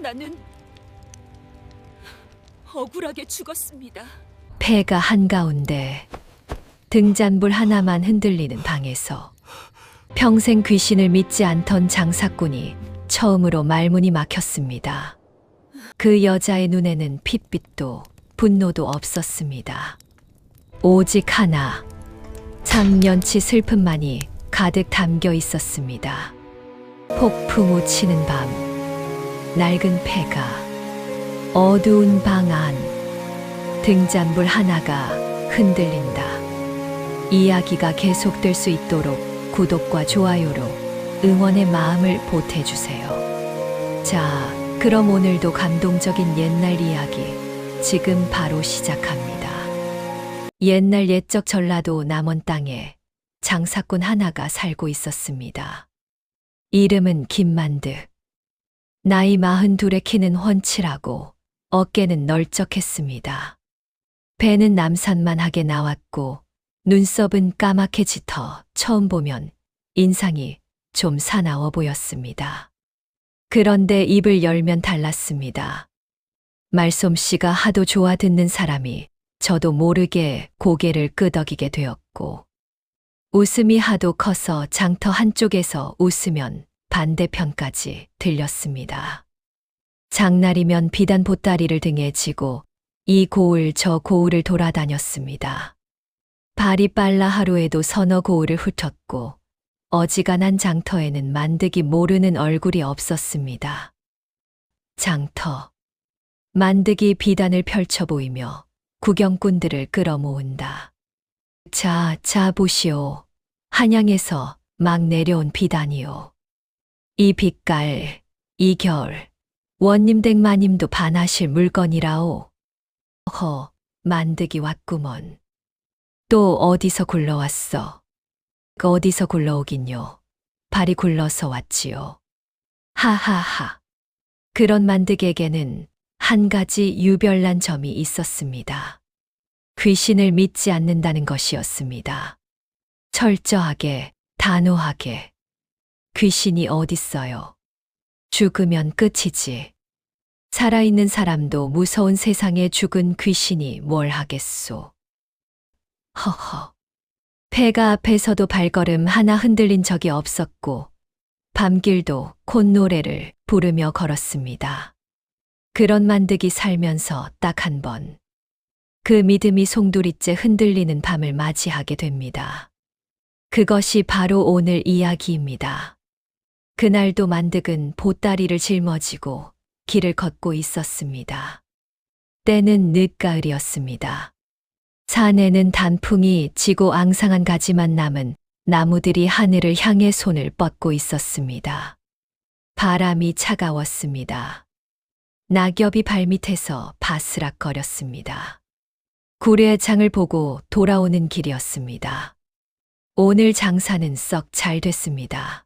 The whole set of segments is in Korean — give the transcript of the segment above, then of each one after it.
나는 억울하게 죽었습니다. 폐가 한가운데 등잔불 하나만 흔들리는 방에서 평생 귀신을 믿지 않던 장사꾼이 처음으로 말문이 막혔습니다. 그 여자의 눈에는 핏빛도 분노도 없었습니다. 오직 하나, 장년치 슬픔만이 가득 담겨 있었습니다. 폭풍우 치는 밤, 낡은 폐가, 어두운 방 안, 등잔불 하나가 흔들린다. 이야기가 계속될 수 있도록 구독과 좋아요로 응원의 마음을 보태주세요. 자, 그럼 오늘도 감동적인 옛날 이야기 지금 바로 시작합니다. 옛날 옛적 전라도 남원 땅에 장사꾼 하나가 살고 있었습니다. 이름은 김만득. 나이 42에 키는 훤칠하고 어깨는 널쩍했습니다. 배는 남산만하게 나왔고 눈썹은 까맣게 짙어 처음 보면 인상이 좀 사나워 보였습니다. 그런데 입을 열면 달랐습니다. 말솜씨가 하도 좋아 듣는 사람이 저도 모르게 고개를 끄덕이게 되었고, 웃음이 하도 커서 장터 한쪽에서 웃으면 반대편까지 들렸습니다. 장날이면 비단 보따리를 등에 지고 이 고을 저 고을을 돌아다녔습니다. 발이 빨라 하루에도 서너 고을을 훑었고 어지간한 장터에는 만득이 모르는 얼굴이 없었습니다. 장터. 만득이 비단을 펼쳐 보이며 구경꾼들을 끌어모은다. 자, 자 보시오. 한양에서 막 내려온 비단이오. 이 빛깔, 이 결, 원님댁 마님도 반하실 물건이라오. 허, 만득이 왔구먼. 또 어디서 굴러왔어? 어디서 굴러오긴요. 발이 굴러서 왔지요. 하하하. 그런 만득에게는 한 가지 유별난 점이 있었습니다. 귀신을 믿지 않는다는 것이었습니다. 철저하게, 단호하게. 귀신이 어딨어요? 죽으면 끝이지. 살아있는 사람도 무서운 세상에 죽은 귀신이 뭘 하겠소. 허허. 폐가 앞에서도 발걸음 하나 흔들린 적이 없었고 밤길도 콧노래를 부르며 걸었습니다. 그런 만득이 살면서 딱 한 번 그 믿음이 송두리째 흔들리는 밤을 맞이하게 됩니다. 그것이 바로 오늘 이야기입니다. 그날도 만득은 보따리를 짊어지고 길을 걷고 있었습니다. 때는 늦가을이었습니다. 산에는 단풍이 지고 앙상한 가지만 남은 나무들이 하늘을 향해 손을 뻗고 있었습니다. 바람이 차가웠습니다. 낙엽이 발밑에서 바스락거렸습니다. 구례장을 보고 돌아오는 길이었습니다. 오늘 장사는 썩 잘 됐습니다.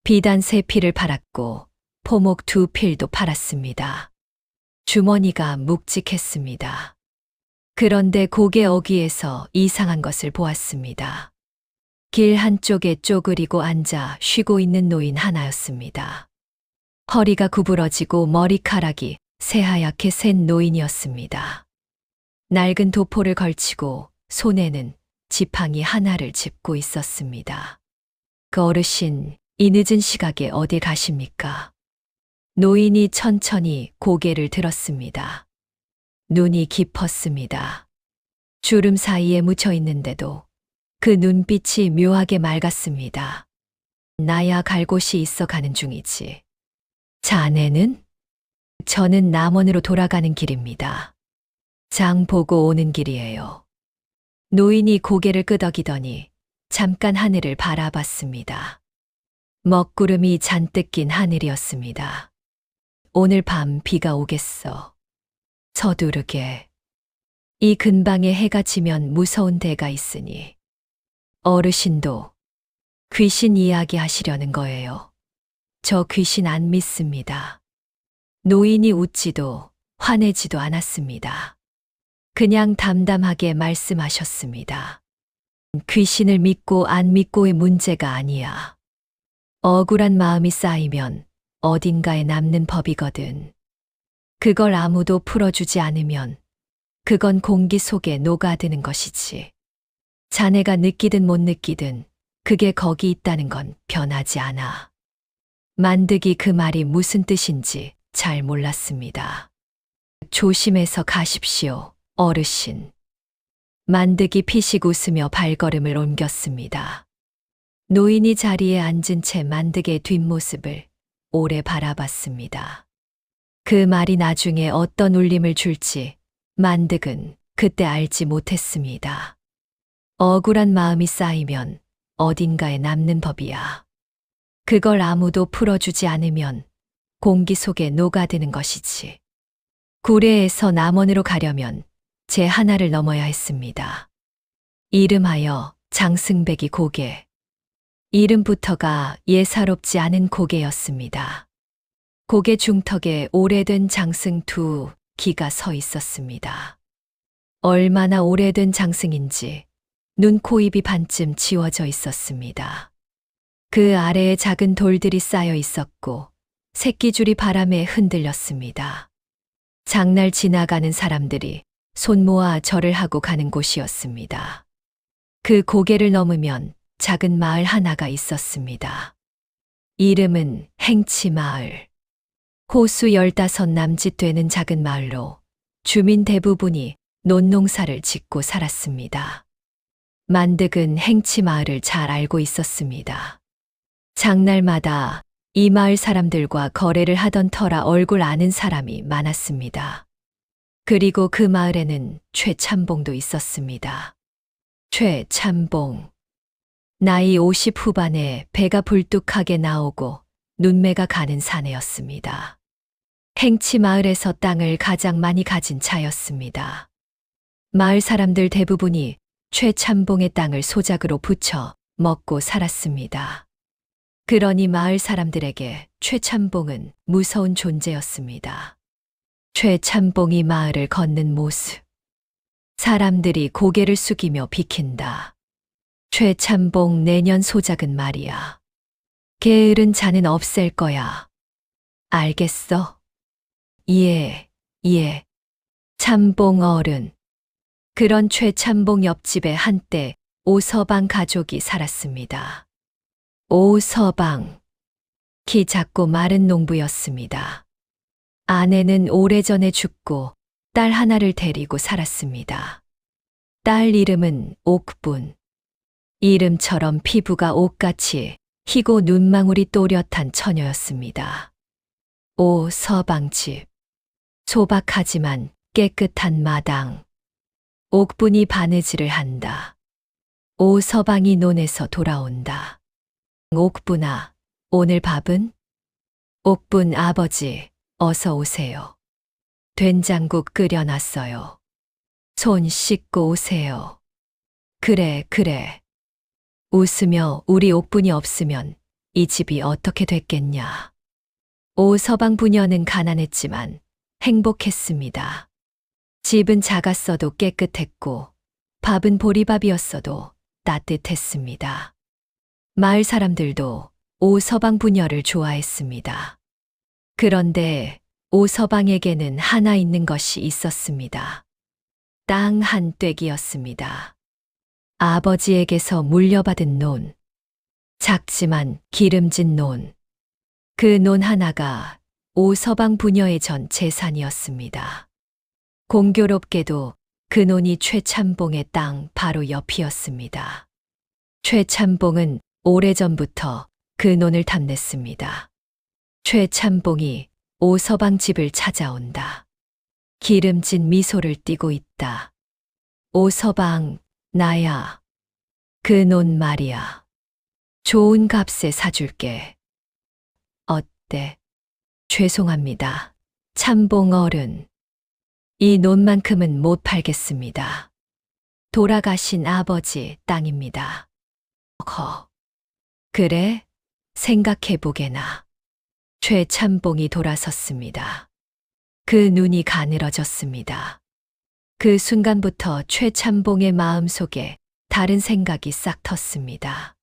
비단 3필을 팔았고 포목 2필도 팔았습니다. 주머니가 묵직했습니다. 그런데 고개 어귀에서 이상한 것을 보았습니다. 길 한쪽에 쪼그리고 앉아 쉬고 있는 노인 하나였습니다. 허리가 구부러지고 머리카락이 새하얗게 샌 노인이었습니다. 낡은 도포를 걸치고 손에는 지팡이 하나를 짚고 있었습니다. 그 어르신, 이 늦은 시각에 어디 가십니까? 노인이 천천히 고개를 들었습니다. 눈이 깊었습니다. 주름 사이에 묻혀 있는데도 그 눈빛이 묘하게 맑았습니다. 나야 갈 곳이 있어 가는 중이지. 자네는? 저는 남원으로 돌아가는 길입니다. 장 보고 오는 길이에요. 노인이 고개를 끄덕이더니 잠깐 하늘을 바라봤습니다. 먹구름이 잔뜩 낀 하늘이었습니다. 오늘 밤 비가 오겠어. 서두르게. 이 근방에 해가 지면 무서운 데가 있으니 어르신도 귀신 이야기 하시려는 거예요. 저 귀신 안 믿습니다. 노인이 웃지도 화내지도 않았습니다. 그냥 담담하게 말씀하셨습니다. 귀신을 믿고 안 믿고의 문제가 아니야. 억울한 마음이 쌓이면 어딘가에 남는 법이거든. 그걸 아무도 풀어주지 않으면 그건 공기 속에 녹아드는 것이지. 자네가 느끼든 못 느끼든 그게 거기 있다는 건 변하지 않아. 만득이 그 말이 무슨 뜻인지 잘 몰랐습니다. 조심해서 가십시오, 어르신. 만득이 피식 웃으며 발걸음을 옮겼습니다. 노인이 자리에 앉은 채 만득의 뒷모습을 오래 바라봤습니다. 그 말이 나중에 어떤 울림을 줄지 만득은 그때 알지 못했습니다. 억울한 마음이 쌓이면 어딘가에 남는 법이야. 그걸 아무도 풀어주지 않으면 공기 속에 녹아드는 것이지. 구례에서 남원으로 가려면 제 하나를 넘어야 했습니다. 이름하여 장승배기 고개. 이름부터가 예사롭지 않은 고개였습니다. 고개 중턱에 오래된 장승 두 기가 서 있었습니다. 얼마나 오래된 장승인지 눈, 코, 입이 반쯤 지워져 있었습니다. 그 아래에 작은 돌들이 쌓여 있었고 새끼줄이 바람에 흔들렸습니다. 장날 지나가는 사람들이 손 모아 절을 하고 가는 곳이었습니다. 그 고개를 넘으면 작은 마을 하나가 있었습니다. 이름은 행치마을. 호수 15 남짓 되는 작은 마을로 주민 대부분이 논농사를 짓고 살았습니다. 만득은 행치마을을 잘 알고 있었습니다. 장날마다 이 마을 사람들과 거래를 하던 터라 얼굴 아는 사람이 많았습니다. 그리고 그 마을에는 최참봉도 있었습니다. 최참봉. 나이 50 후반에 배가 불뚝하게 나오고 눈매가 가는 사내였습니다. 행치 마을에서 땅을 가장 많이 가진 자였습니다. 마을 사람들 대부분이 최참봉의 땅을 소작으로 붙여 먹고 살았습니다. 그러니 마을 사람들에게 최참봉은 무서운 존재였습니다. 최참봉이 마을을 걷는 모습. 사람들이 고개를 숙이며 비킨다. 최참봉 내년 소작은 말이야. 게으른 자는 없앨 거야. 알겠어? 예, 예. 참봉 어른. 그런 최참봉 옆집에 한때 오서방 가족이 살았습니다. 오서방. 키 작고 마른 농부였습니다. 아내는 오래전에 죽고 딸 하나를 데리고 살았습니다. 딸 이름은 옥분. 이름처럼 피부가 옥같이 희고 눈망울이 또렷한 처녀였습니다. 오서방 집. 소박하지만 깨끗한 마당. 옥분이 바느질을 한다. 오서방이 논에서 돌아온다. 옥분아, 오늘 밥은? 옥분 아버지, 어서 오세요. 된장국 끓여놨어요. 손 씻고 오세요. 그래, 그래. 웃으며 우리 옥분이 없으면 이 집이 어떻게 됐겠냐. 오서방 부녀는 가난했지만 행복했습니다. 집은 작았어도 깨끗했고 밥은 보리밥이었어도 따뜻했습니다. 마을 사람들도 오서방 부녀를 좋아했습니다. 그런데 오서방에게는 하나 있는 것이 있었습니다. 땅 한 떼기였습니다. 아버지에게서 물려받은 논. 작지만 기름진 논. 그 논 하나가 오서방 부녀의 전 재산이었습니다. 공교롭게도 그 논이 최참봉의 땅 바로 옆이었습니다. 최참봉은 오래전부터 그 논을 탐냈습니다. 최참봉이 오서방 집을 찾아온다. 기름진 미소를 띠고 있다. 오서방, 나야. 그 논 말이야. 좋은 값에 사줄게. 어때? 죄송합니다. 참봉 어른. 이 논만큼은 못 팔겠습니다. 돌아가신 아버지 땅입니다. 그래? 생각해보게나. 최참봉이 돌아섰습니다. 그 눈이 가늘어졌습니다. 그 순간부터 최참봉의 마음속에 다른 생각이 싹 텄습니다.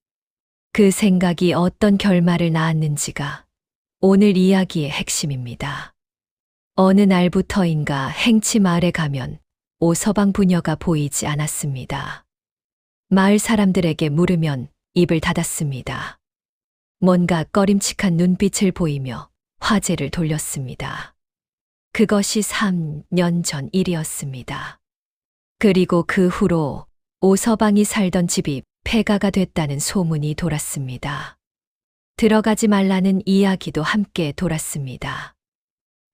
그 생각이 어떤 결말을 낳았는지가 오늘 이야기의 핵심입니다. 어느 날부터인가 행치 마을에 가면 오서방 부녀가 보이지 않았습니다. 마을 사람들에게 물으면 입을 닫았습니다. 뭔가 꺼림칙한 눈빛을 보이며 화제를 돌렸습니다. 그것이 3년 전 일이었습니다. 그리고 그 후로 오서방이 살던 집이 폐가가 됐다는 소문이 돌았습니다. 들어가지 말라는 이야기도 함께 돌았습니다.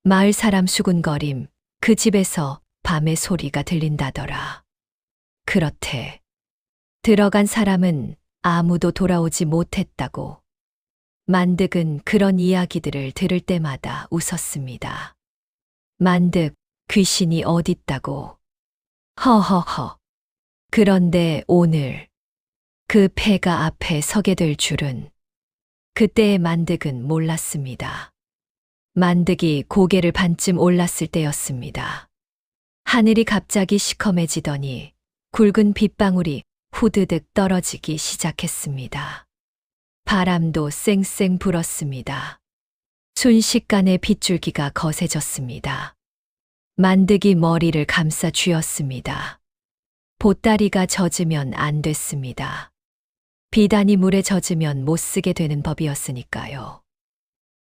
마을 사람 수군거림, 그 집에서 밤의 소리가 들린다더라. 그렇대. 들어간 사람은 아무도 돌아오지 못했다고. 만득은 그런 이야기들을 들을 때마다 웃었습니다. 만득, 귀신이 어딨다고. 허허허. 그런데 오늘 그 폐가 앞에 서게 될 줄은 그때의 만득은 몰랐습니다. 만득이 고개를 반쯤 올랐을 때였습니다. 하늘이 갑자기 시커매지더니 굵은 빗방울이 후드득 떨어지기 시작했습니다. 바람도 쌩쌩 불었습니다. 순식간에 빗줄기가 거세졌습니다. 만득이 머리를 감싸 쥐었습니다. 보따리가 젖으면 안 됐습니다. 비단이 물에 젖으면 못 쓰게 되는 법이었으니까요.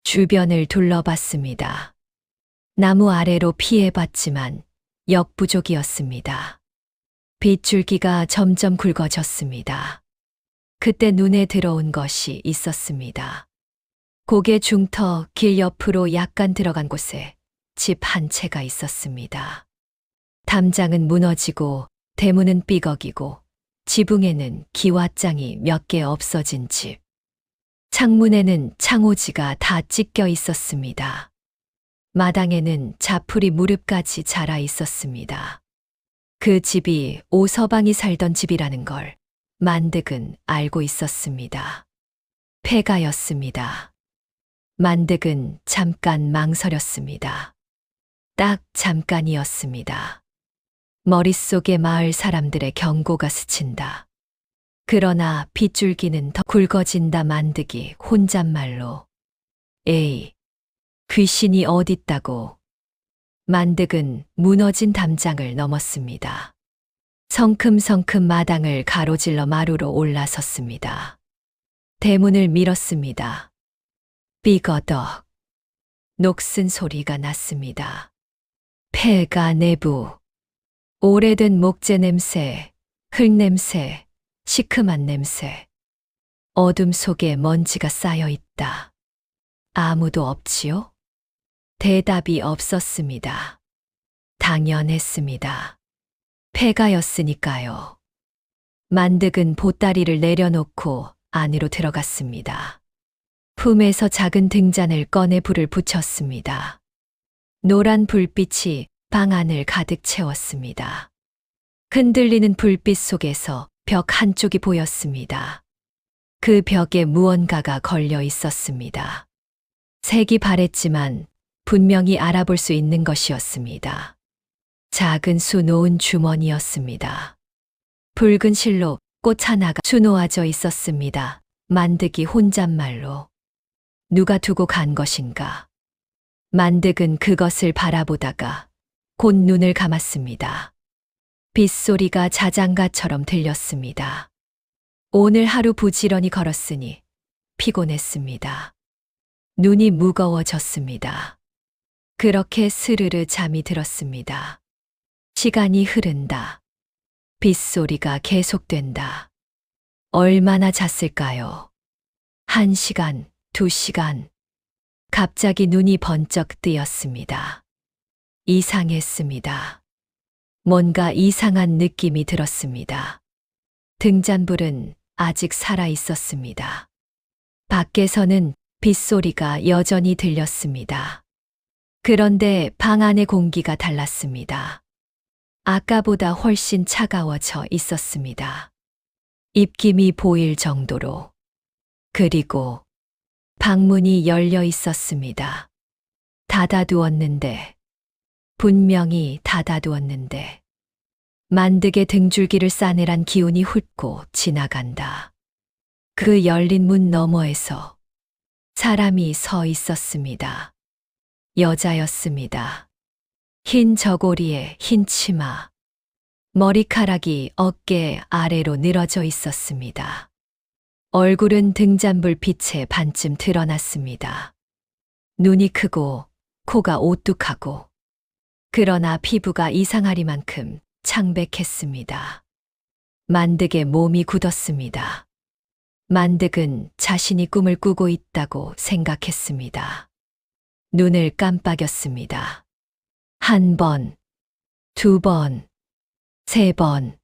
주변을 둘러봤습니다. 나무 아래로 피해봤지만 역부족이었습니다. 빗줄기가 점점 굵어졌습니다. 그때 눈에 들어온 것이 있었습니다. 고개 중터 길 옆으로 약간 들어간 곳에 집 한 채가 있었습니다. 담장은 무너지고 대문은 삐걱이고 지붕에는 기와장이 몇 개 없어진 집. 창문에는 창호지가 다 찢겨 있었습니다. 마당에는 자풀이 무릎까지 자라 있었습니다. 그 집이 오서방이 살던 집이라는 걸 만득은 알고 있었습니다. 폐가였습니다. 만득은 잠깐 망설였습니다. 딱 잠깐이었습니다. 머릿속에 마을 사람들의 경고가 스친다. 그러나 빗줄기는 더 굵어진다. 만득이 혼잣말로 에이, 귀신이 어딨다고. 만득은 무너진 담장을 넘었습니다. 성큼성큼 마당을 가로질러 마루로 올라섰습니다. 대문을 밀었습니다. 삐거덕. 녹슨 소리가 났습니다. 폐가 내부. 오래된 목재 냄새, 흙 냄새, 시큼한 냄새. 어둠 속에 먼지가 쌓여 있다. 아무도 없지요? 대답이 없었습니다. 당연했습니다. 폐가였으니까요. 만득은 보따리를 내려놓고 안으로 들어갔습니다. 품에서 작은 등잔을 꺼내 불을 붙였습니다. 노란 불빛이 방 안을 가득 채웠습니다. 흔들리는 불빛 속에서 벽 한쪽이 보였습니다. 그 벽에 무언가가 걸려 있었습니다. 색이 바랬지만 분명히 알아볼 수 있는 것이었습니다. 작은 수놓은 주머니였습니다. 붉은 실로 꽃 하나가 수놓아져 있었습니다. 만득이 혼잣말로 누가 두고 간 것인가. 만득은 그것을 바라보다가 곧 눈을 감았습니다. 빗소리가 자장가처럼 들렸습니다. 오늘 하루 부지런히 걸었으니 피곤했습니다. 눈이 무거워졌습니다. 그렇게 스르르 잠이 들었습니다. 시간이 흐른다. 빗소리가 계속된다. 얼마나 잤을까요? 1시간, 2시간. 갑자기 눈이 번쩍 뜨였습니다. 이상했습니다. 뭔가 이상한 느낌이 들었습니다. 등잔불은 아직 살아 있었습니다. 밖에서는 빗소리가 여전히 들렸습니다. 그런데 방 안의 공기가 달랐습니다. 아까보다 훨씬 차가워져 있었습니다. 입김이 보일 정도로. 그리고 방문이 열려 있었습니다. 닫아두었는데, 분명히 닫아두었는데, 만득의 등줄기를 싸늘한 기운이 훑고 지나간다. 그 열린 문 너머에서 사람이 서 있었습니다. 여자였습니다. 흰 저고리에 흰 치마, 머리카락이 어깨 아래로 늘어져 있었습니다. 얼굴은 등잔불 빛에 반쯤 드러났습니다. 눈이 크고 코가 오뚝하고 그러나 피부가 이상하리만큼 창백했습니다. 만득의 몸이 굳었습니다. 만득은 자신이 꿈을 꾸고 있다고 생각했습니다. 눈을 깜빡였습니다. 한 번, 두 번, 세 번.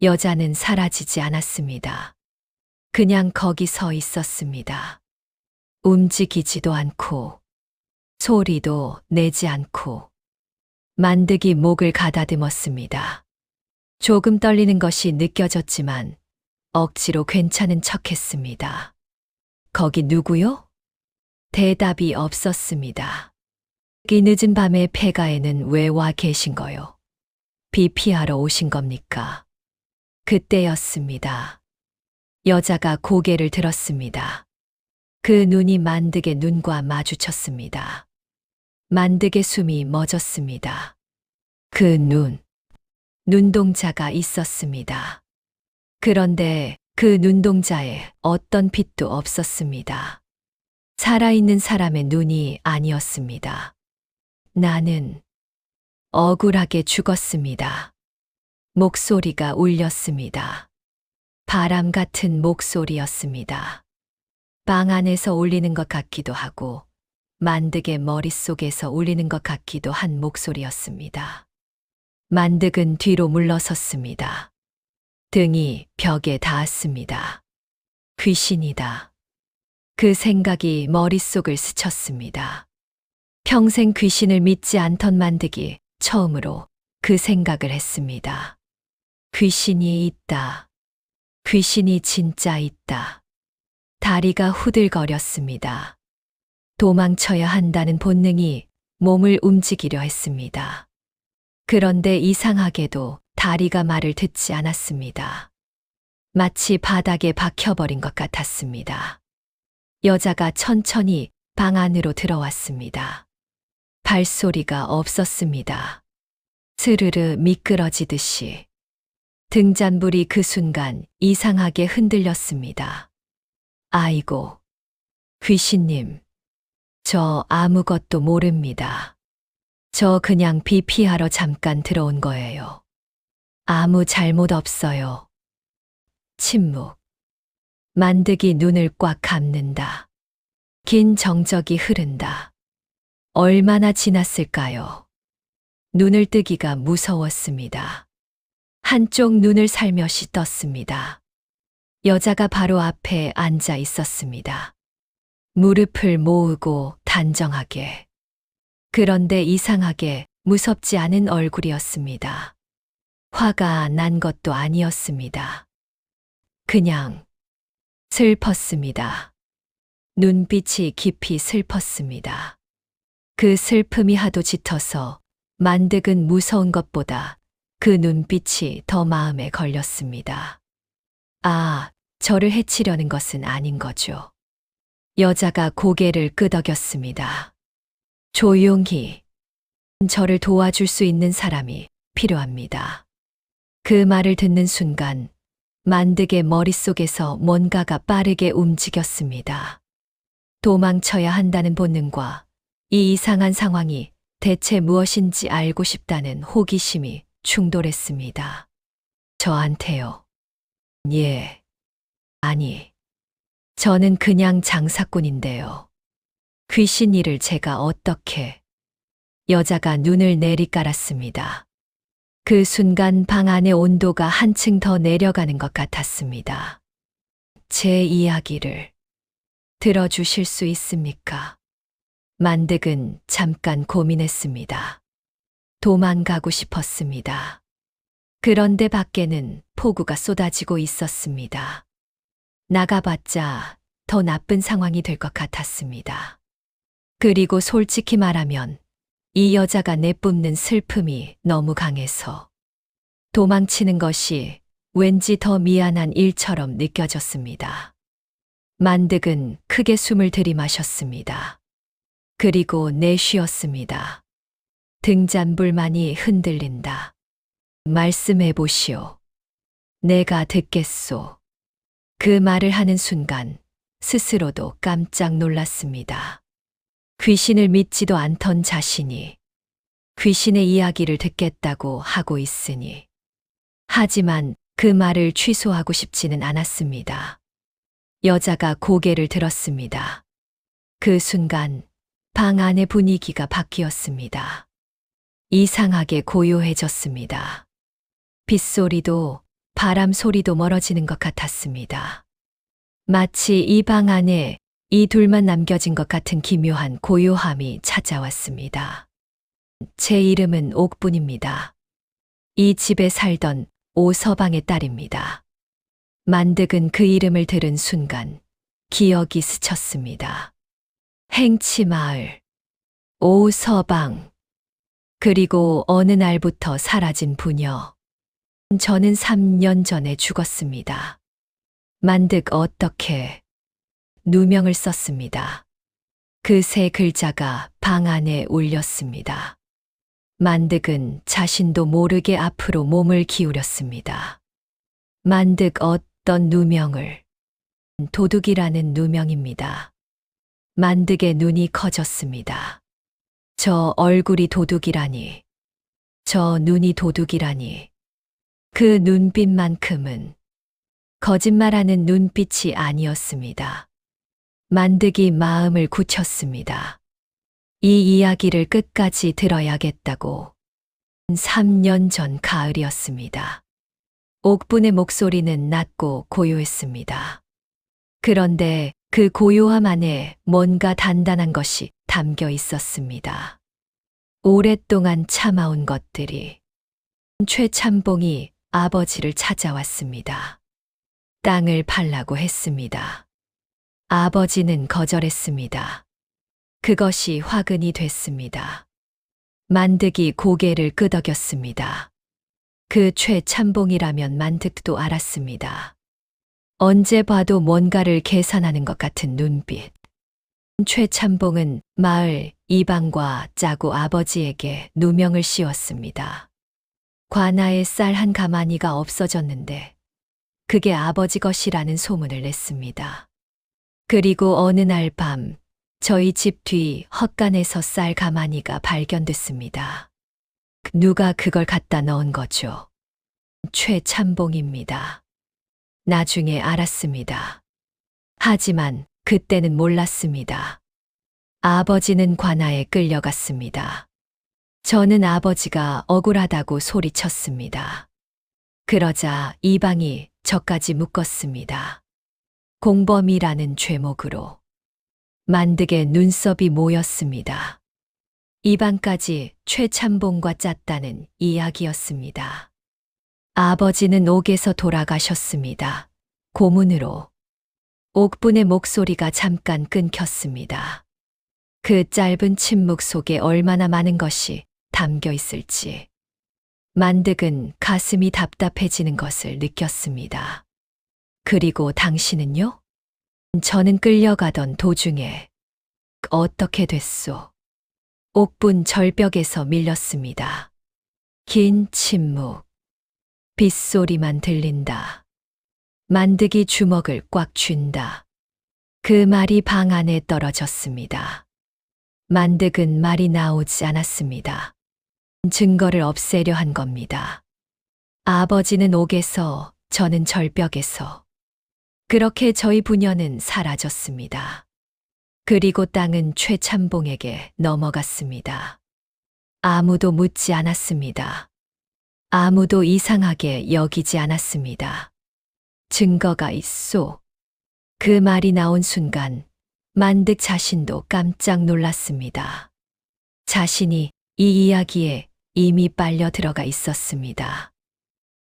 여자는 사라지지 않았습니다. 그냥 거기 서 있었습니다. 움직이지도 않고, 소리도 내지 않고, 만득이 목을 가다듬었습니다. 조금 떨리는 것이 느껴졌지만, 억지로 괜찮은 척 했습니다. 거기 누구요? 대답이 없었습니다. 이 늦은 밤에 폐가에는 왜 와 계신 거요? 비 피하러 오신 겁니까? 그때였습니다. 여자가 고개를 들었습니다. 그 눈이 만득의 눈과 마주쳤습니다. 만득의 숨이 멎었습니다. 그 눈동자가 있었습니다. 그런데 그 눈동자에 어떤 빛도 없었습니다. 살아있는 사람의 눈이 아니었습니다. 나는 억울하게 죽었습니다. 목소리가 울렸습니다. 바람 같은 목소리였습니다. 방 안에서 울리는 것 같기도 하고 만득의 머릿속에서 울리는 것 같기도 한 목소리였습니다. 만득은 뒤로 물러섰습니다. 등이 벽에 닿았습니다. 귀신이다. 그 생각이 머릿속을 스쳤습니다. 평생 귀신을 믿지 않던 만득이 처음으로 그 생각을 했습니다. 귀신이 있다. 귀신이 진짜 있다. 다리가 후들거렸습니다. 도망쳐야 한다는 본능이 몸을 움직이려 했습니다. 그런데 이상하게도 다리가 말을 듣지 않았습니다. 마치 바닥에 박혀버린 것 같았습니다. 여자가 천천히 방 안으로 들어왔습니다. 발소리가 없었습니다. 스르르 미끄러지듯이. 등잔불이 그 순간 이상하게 흔들렸습니다. 아이고, 귀신님, 저 아무것도 모릅니다. 저 그냥 비 피하러 잠깐 들어온 거예요. 아무 잘못 없어요. 침묵. 만득이 눈을 꽉 감는다. 긴 정적이 흐른다. 얼마나 지났을까요? 눈을 뜨기가 무서웠습니다. 한쪽 눈을 살며시 떴습니다. 여자가 바로 앞에 앉아 있었습니다. 무릎을 모으고 단정하게. 그런데 이상하게 무섭지 않은 얼굴이었습니다. 화가 난 것도 아니었습니다. 그냥 슬펐습니다. 눈빛이 깊이 슬펐습니다. 그 슬픔이 하도 짙어서 만득은 무서운 것보다 그 눈빛이 더 마음에 걸렸습니다. 아, 저를 해치려는 것은 아닌 거죠. 여자가 고개를 끄덕였습니다. 조용히. 저를 도와줄 수 있는 사람이 필요합니다. 그 말을 듣는 순간 만득의 머릿속에서 뭔가가 빠르게 움직였습니다. 도망쳐야 한다는 본능과 이 이상한 상황이 대체 무엇인지 알고 싶다는 호기심이 충돌했습니다. 저한테요. 예. 아니. 저는 그냥 장사꾼인데요. 귀신 일을 제가 어떻게. 여자가 눈을 내리깔았습니다. 그 순간 방 안의 온도가 한층 더 내려가는 것 같았습니다. 제 이야기를 들어주실 수 있습니까? 만득은 잠깐 고민했습니다. 도망가고 싶었습니다. 그런데 밖에는 폭우가 쏟아지고 있었습니다. 나가봤자 더 나쁜 상황이 될 것 같았습니다. 그리고 솔직히 말하면 이 여자가 내뿜는 슬픔이 너무 강해서 도망치는 것이 왠지 더 미안한 일처럼 느껴졌습니다. 만득은 크게 숨을 들이마셨습니다. 그리고 내쉬었습니다. 등잔불만이 흔들린다. 말씀해 보시오. 내가 듣겠소. 그 말을 하는 순간 스스로도 깜짝 놀랐습니다. 귀신을 믿지도 않던 자신이 귀신의 이야기를 듣겠다고 하고 있으니. 하지만 그 말을 취소하고 싶지는 않았습니다. 여자가 고개를 들었습니다. 그 순간 방 안의 분위기가 바뀌었습니다. 이상하게 고요해졌습니다. 빗소리도 바람 소리도 멀어지는 것 같았습니다. 마치 이 방 안에 이 둘만 남겨진 것 같은 기묘한 고요함이 찾아왔습니다. 제 이름은 옥분입니다. 이 집에 살던 오서방의 딸입니다. 만득은 그 이름을 들은 순간 기억이 스쳤습니다. 행치마을, 오서방, 그리고 어느 날부터 사라진 부녀. 저는 3년 전에 죽었습니다. 만득 어떻게 누명을 썼습니다. 그 세 글자가 방 안에 울렸습니다. 만득은 자신도 모르게 앞으로 몸을 기울였습니다. 만득 어떤 누명을? 도둑이라는 누명입니다. 만득의 눈이 커졌습니다. 저 얼굴이 도둑이라니. 저 눈이 도둑이라니. 그 눈빛만큼은 거짓말하는 눈빛이 아니었습니다. 만득이 마음을 굳혔습니다. 이 이야기를 끝까지 들어야겠다고. 3년 전 가을이었습니다. 옥분의 목소리는 낮고 고요했습니다. 그런데 그 고요함 안에 뭔가 단단한 것이 담겨 있었습니다. 오랫동안 참아온 것들이. 최참봉이 아버지를 찾아왔습니다. 땅을 팔라고 했습니다. 아버지는 거절했습니다. 그것이 화근이 됐습니다. 만득이 고개를 끄덕였습니다. 그 최참봉이라면 만득도 알았습니다. 언제 봐도 뭔가를 계산하는 것 같은 눈빛. 최참봉은 마을 이방과 짜고 아버지에게 누명을 씌웠습니다. 관아에 쌀 한 가마니가 없어졌는데 그게 아버지 것이라는 소문을 냈습니다. 그리고 어느 날 밤 저희 집 뒤 헛간에서 쌀 가마니가 발견됐습니다. 누가 그걸 갖다 넣은 거죠? 최참봉입니다. 나중에 알았습니다. 하지만 그때는 몰랐습니다. 아버지는 관아에 끌려갔습니다. 저는 아버지가 억울하다고 소리쳤습니다. 그러자 이방이 저까지 묶었습니다. 공범이라는 죄목으로. 만득의 눈썹이 모였습니다. 이방까지 최참봉과 짰다는 이야기였습니다. 아버지는 옥에서 돌아가셨습니다. 고문으로. 옥분의 목소리가 잠깐 끊겼습니다. 그 짧은 침묵 속에 얼마나 많은 것이 담겨 있을지. 만득은 가슴이 답답해지는 것을 느꼈습니다. 그리고 당신은요? 저는 끌려가던 도중에 어떻게 됐소? 옥분 절벽에서 밀렸습니다. 긴 침묵. 빗소리만 들린다. 만득이 주먹을 꽉 쥔다. 그 말이 방 안에 떨어졌습니다. 만득은 말이 나오지 않았습니다. 증거를 없애려 한 겁니다. 아버지는 옥에서, 저는 절벽에서. 그렇게 저희 부녀는 사라졌습니다. 그리고 땅은 최참봉에게 넘어갔습니다. 아무도 묻지 않았습니다. 아무도 이상하게 여기지 않았습니다. 증거가 있소. 그 말이 나온 순간 만득 자신도 깜짝 놀랐습니다. 자신이 이 이야기에 이미 빨려 들어가 있었습니다.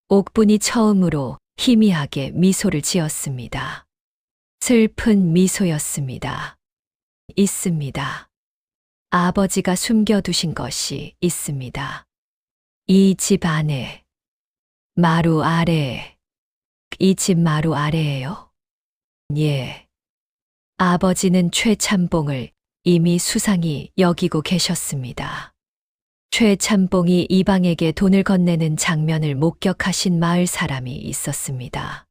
옥분이 처음으로 희미하게 미소를 지었습니다. 슬픈 미소였습니다. 있습니다. 아버지가 숨겨두신 것이 있습니다. 이 집 안에, 마루 아래에. 이 집 마루 아래에요? 예. 아버지는 최참봉을 이미 수상히 여기고 계셨습니다. 최참봉이 이방에게 돈을 건네는 장면을 목격하신 마을 사람이 있었습니다.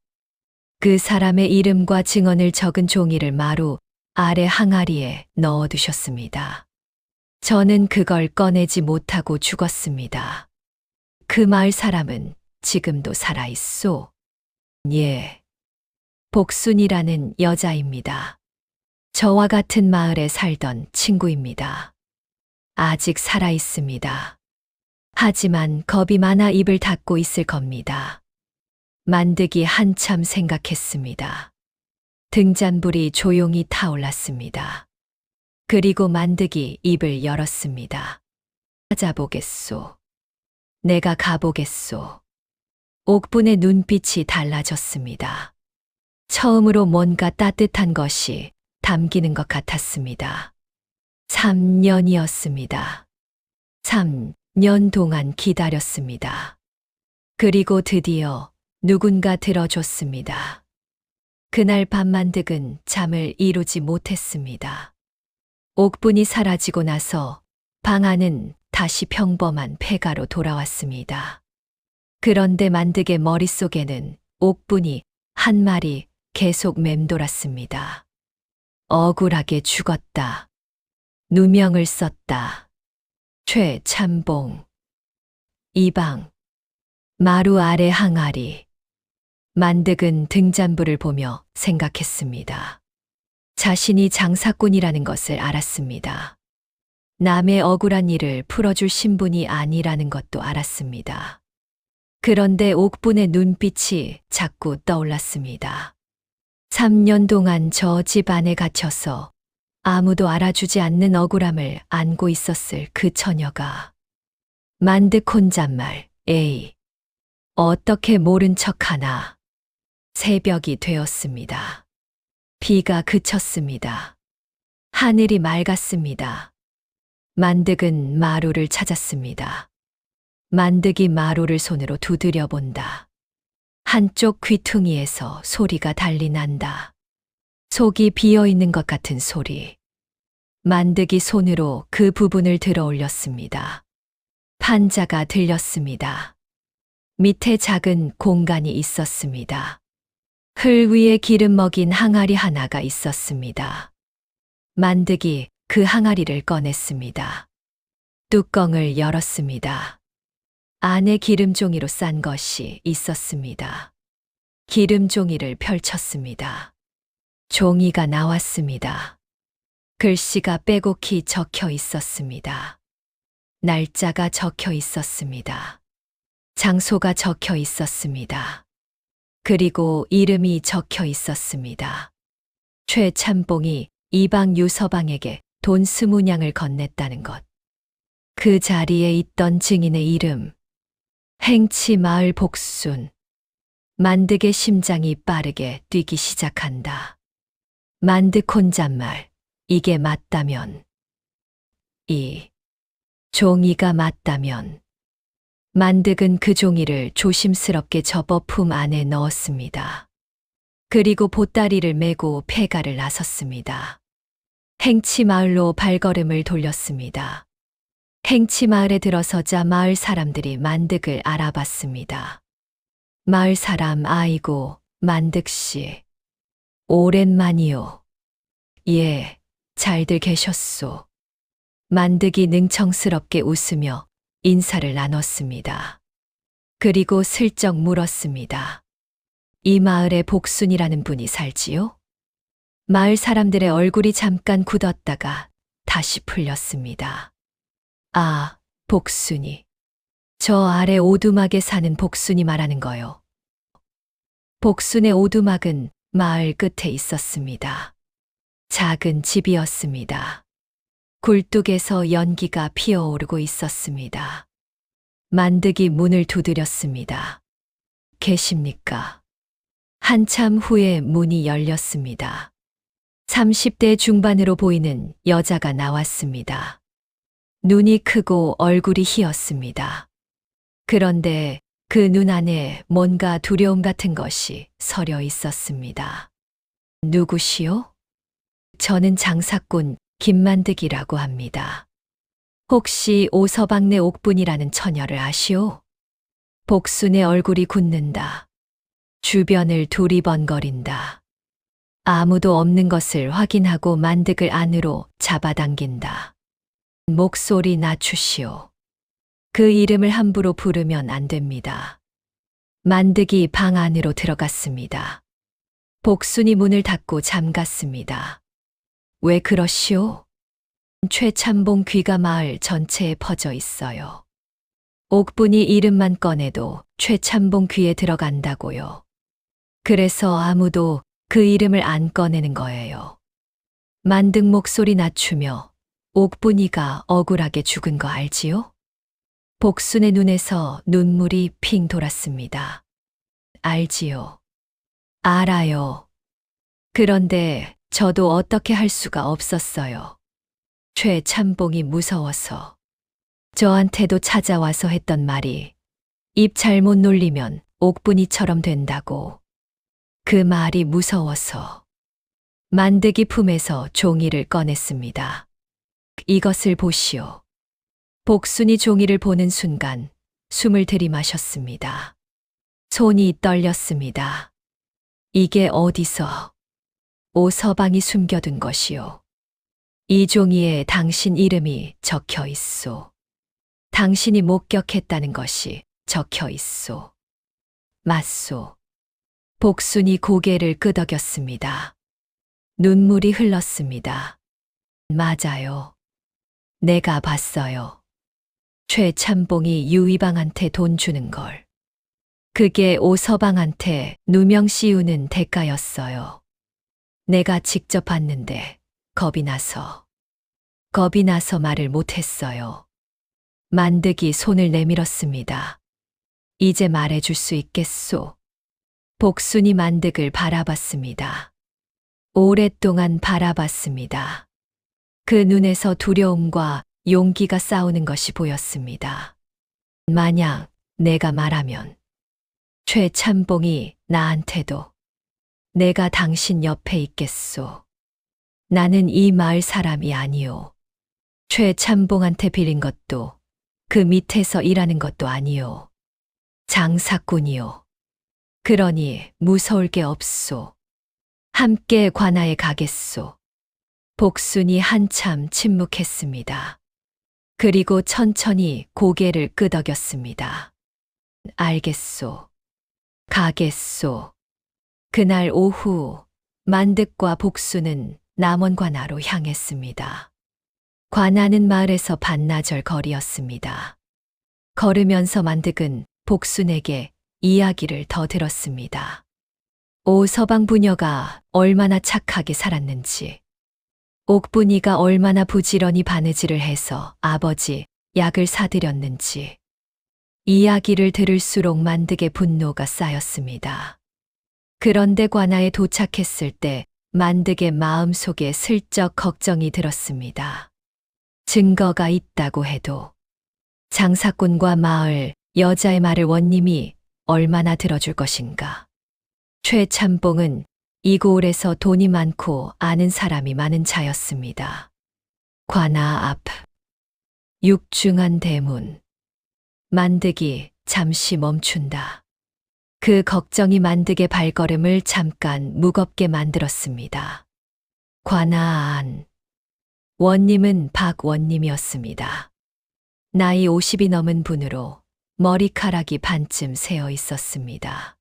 그 사람의 이름과 증언을 적은 종이를 마루 아래 항아리에 넣어두셨습니다. 저는 그걸 꺼내지 못하고 죽었습니다. 그 마을 사람은 지금도 살아있소. 예. 복순이라는 여자입니다. 저와 같은 마을에 살던 친구입니다. 아직 살아있습니다. 하지만 겁이 많아 입을 닫고 있을 겁니다. 만드기 한참 생각했습니다. 등잔불이 조용히 타올랐습니다. 그리고 만드기 입을 열었습니다. 찾아보겠소. 내가 가보겠소. 옥분의 눈빛이 달라졌습니다. 처음으로 뭔가 따뜻한 것이 담기는 것 같았습니다. 3년이었습니다. 3년 동안 기다렸습니다. 그리고 드디어 누군가 들어줬습니다. 그날 밤 만득은 잠을 이루지 못했습니다. 옥분이 사라지고 나서 방 안은 다시 평범한 폐가로 돌아왔습니다. 그런데 만득의 머릿속에는 옥분이 한 말이 계속 맴돌았습니다. 억울하게 죽었다. 누명을 썼다. 최참봉. 이방. 마루 아래 항아리. 만득은 등잔불을 보며 생각했습니다. 자신이 장사꾼이라는 것을 알았습니다. 남의 억울한 일을 풀어줄 신분이 아니라는 것도 알았습니다. 그런데 옥분의 눈빛이 자꾸 떠올랐습니다. 3년 동안 저 집 안에 갇혀서 아무도 알아주지 않는 억울함을 안고 있었을 그 처녀가 만득 혼잣말, 에이, 어떻게 모른 척하나. 새벽이 되었습니다. 비가 그쳤습니다. 하늘이 맑았습니다. 만득은 마루를 찾았습니다. 만득이 마루를 손으로 두드려 본다. 한쪽 귀퉁이에서 소리가 달리 난다. 속이 비어 있는 것 같은 소리. 만득이 손으로 그 부분을 들어 올렸습니다. 판자가 들렸습니다. 밑에 작은 공간이 있었습니다. 흘 위에 기름 먹인 항아리 하나가 있었습니다. 만득이 그 항아리를 꺼냈습니다. 뚜껑을 열었습니다. 안에 기름종이로 싼 것이 있었습니다. 기름종이를 펼쳤습니다. 종이가 나왔습니다. 글씨가 빼곡히 적혀 있었습니다. 날짜가 적혀 있었습니다. 장소가 적혀 있었습니다. 그리고 이름이 적혀 있었습니다. 최참봉이 이방 유서방에게 돈 20냥을 건넸다는 것. 그 자리에 있던 증인의 이름. 행치 마을 복순. 만득의 심장이 빠르게 뛰기 시작한다. 만득 혼잣말. 이게 맞다면. 이 종이가 맞다면. 만득은 그 종이를 조심스럽게 접어 품 안에 넣었습니다. 그리고 보따리를 메고 폐가를 나섰습니다. 행치 마을로 발걸음을 돌렸습니다. 행치 마을에 들어서자 마을 사람들이 만득을 알아봤습니다. 마을 사람 아이고, 만득 씨. 오랜만이요. 예, 잘들 계셨소. 만득이 능청스럽게 웃으며 인사를 나눴습니다. 그리고 슬쩍 물었습니다. 이 마을에 복순이라는 분이 살지요? 마을 사람들의 얼굴이 잠깐 굳었다가 다시 풀렸습니다. 아, 복순이. 저 아래 오두막에 사는 복순이 말하는 거요. 복순의 오두막은 마을 끝에 있었습니다. 작은 집이었습니다. 굴뚝에서 연기가 피어오르고 있었습니다. 만득이 문을 두드렸습니다. 계십니까? 한참 후에 문이 열렸습니다. 30대 중반으로 보이는 여자가 나왔습니다. 눈이 크고 얼굴이 희었습니다. 그런데 그 눈 안에 뭔가 두려움 같은 것이 서려 있었습니다. 누구시오? 저는 장사꾼 김만득이라고 합니다. 혹시 오서방네 옥분이라는 처녀를 아시오? 복순의 얼굴이 굳는다. 주변을 두리번거린다. 아무도 없는 것을 확인하고 만득을 안으로 잡아당긴다. 목소리 낮추시오. 그 이름을 함부로 부르면 안 됩니다. 만득이 방 안으로 들어갔습니다. 복순이 문을 닫고 잠갔습니다. 왜 그러시오? 최참봉 귀가 마을 전체에 퍼져 있어요. 옥분이 이름만 꺼내도 최참봉 귀에 들어간다고요. 그래서 아무도 그 이름을 안 꺼내는 거예요. 만득 목소리 낮추며 옥분이가 억울하게 죽은 거 알지요? 복순의 눈에서 눈물이 핑 돌았습니다. 알지요. 알아요. 그런데 저도 어떻게 할 수가 없었어요. 최참봉이 무서워서. 저한테도 찾아와서 했던 말이 입 잘못 놀리면 옥분이처럼 된다고. 그 말이 무서워서. 만득이 품에서 종이를 꺼냈습니다. 이것을 보시오. 복순이 종이를 보는 순간 숨을 들이마셨습니다. 손이 떨렸습니다. 이게 어디서? 오서방이 숨겨둔 것이오. 이 종이에 당신 이름이 적혀 있소. 당신이 목격했다는 것이 적혀 있소. 맞소. 복순이 고개를 끄덕였습니다. 눈물이 흘렀습니다. 맞아요. 내가 봤어요. 최참봉이 유이방한테 돈 주는 걸. 그게 오서방한테 누명 씌우는 대가였어요. 내가 직접 봤는데 겁이 나서 말을 못했어요. 만득이 손을 내밀었습니다. 이제 말해줄 수 있겠소? 복순이 만득을 바라봤습니다. 오랫동안 바라봤습니다. 그 눈에서 두려움과 용기가 싸우는 것이 보였습니다. 만약 내가 말하면 최참봉이 나한테도 내가 당신 옆에 있겠소. 나는 이 마을 사람이 아니오. 최참봉한테 빌린 것도 그 밑에서 일하는 것도 아니오. 장사꾼이오. 그러니 무서울 게 없소. 함께 관아에 가겠소. 복순이 한참 침묵했습니다. 그리고 천천히 고개를 끄덕였습니다. 알겠소. 가겠소. 그날 오후 만득과 복순은 남원 관아로 향했습니다. 관아는 마을에서 반나절 거리였습니다. 걸으면서 만득은 복순에게 이야기를 더 들었습니다. 오서방 부녀가 얼마나 착하게 살았는지, 옥분이가 얼마나 부지런히 바느질을 해서 아버지 약을 사드렸는지, 이야기를 들을수록 만득의 분노가 쌓였습니다. 그런데 관아에 도착했을 때 만득의 마음속에 슬쩍 걱정이 들었습니다. 증거가 있다고 해도 장사꾼과 마을 여자의 말을 원님이 얼마나 들어줄 것인가. 최참봉은 이 고을에서 돈이 많고 아는 사람이 많은 자였습니다. 관아 앞 육중한 대문. 만득이 잠시 멈춘다. 그 걱정이 만득의 발걸음을 잠깐 무겁게 만들었습니다. 관아 안. 원님은 박원님이었습니다. 나이 50이 넘은 분으로 머리카락이 반쯤 새어 있었습니다.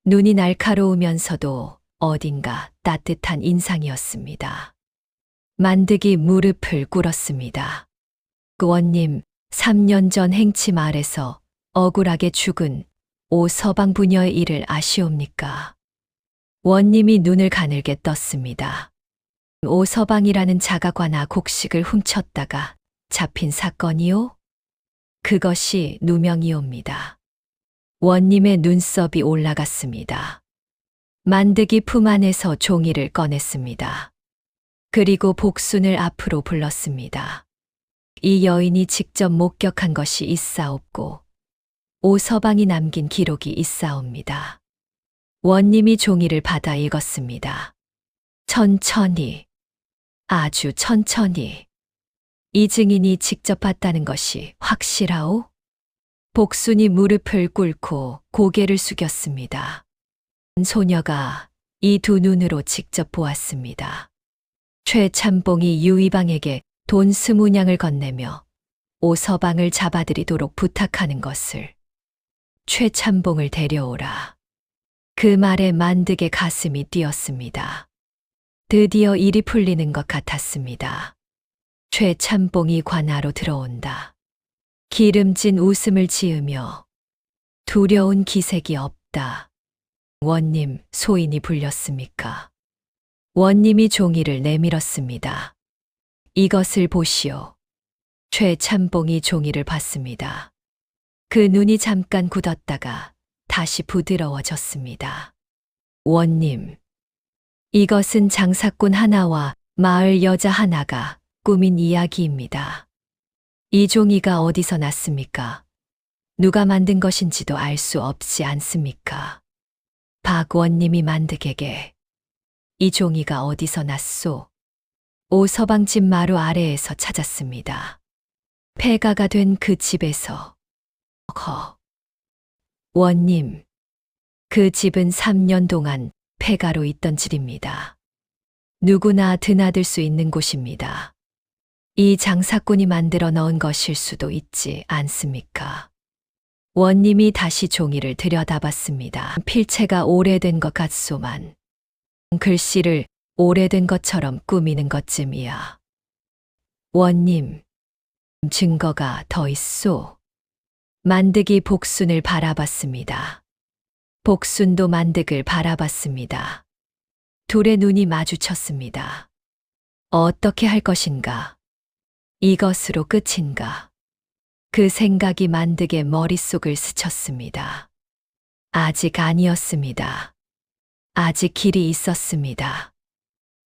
눈이 날카로우면서도 어딘가 따뜻한 인상이었습니다. 만득이 무릎을 꿇었습니다. 원님, 3년 전 행치 마을에서 억울하게 죽은 오서방 부녀의 일을 아시옵니까? 원님이 눈을 가늘게 떴습니다. 오서방이라는 자가관아 곡식을 훔쳤다가 잡힌 사건이요? 그것이 누명이옵니다. 원님의 눈썹이 올라갔습니다. 만득이 품 안에서 종이를 꺼냈습니다. 그리고 복순을 앞으로 불렀습니다. 이 여인이 직접 목격한 것이 있사옵고 오서방이 남긴 기록이 있사옵니다. 원님이 종이를 받아 읽었습니다. 천천히, 아주 천천히. 이 증인이 직접 봤다는 것이 확실하오? 복순이 무릎을 꿇고 고개를 숙였습니다. 소녀가 이 두 눈으로 직접 보았습니다. 최참봉이 유이방에게 돈 20냥을 건네며 오서방을 잡아들이도록 부탁하는 것을. 최참봉을 데려오라. 그 말에 만득의 가슴이 뛰었습니다. 드디어 일이 풀리는 것 같았습니다. 최참봉이 관하로 들어온다. 기름진 웃음을 지으며 두려운 기색이 없다. 원님, 소인이 불렸습니까? 원님이 종이를 내밀었습니다. 이것을 보시오. 최참봉이 종이를 봤습니다. 그 눈이 잠깐 굳었다가 다시 부드러워졌습니다. 원님, 이것은 장사꾼 하나와 마을 여자 하나가 꾸민 이야기입니다. 이 종이가 어디서 났습니까? 누가 만든 것인지도 알 수 없지 않습니까? 박 원님이 만득에게 이 종이가 어디서 났소? 오서방 집 마루 아래에서 찾았습니다. 폐가가 된 그 집에서. 원님, 그 집은 3년 동안 폐가로 있던 집입니다. 누구나 드나들 수 있는 곳입니다. 이 장사꾼이 만들어 넣은 것일 수도 있지 않습니까? 원님이 다시 종이를 들여다봤습니다. 필체가 오래된 것 같소만 글씨를 오래된 것처럼 꾸미는 것쯤이야. 원님, 증거가 더 있소. 만득이 복순을 바라봤습니다. 복순도 만득을 바라봤습니다. 둘의 눈이 마주쳤습니다. 어떻게 할 것인가? 이것으로 끝인가? 그 생각이 만득의 머릿속을 스쳤습니다. 아직 아니었습니다. 아직 길이 있었습니다.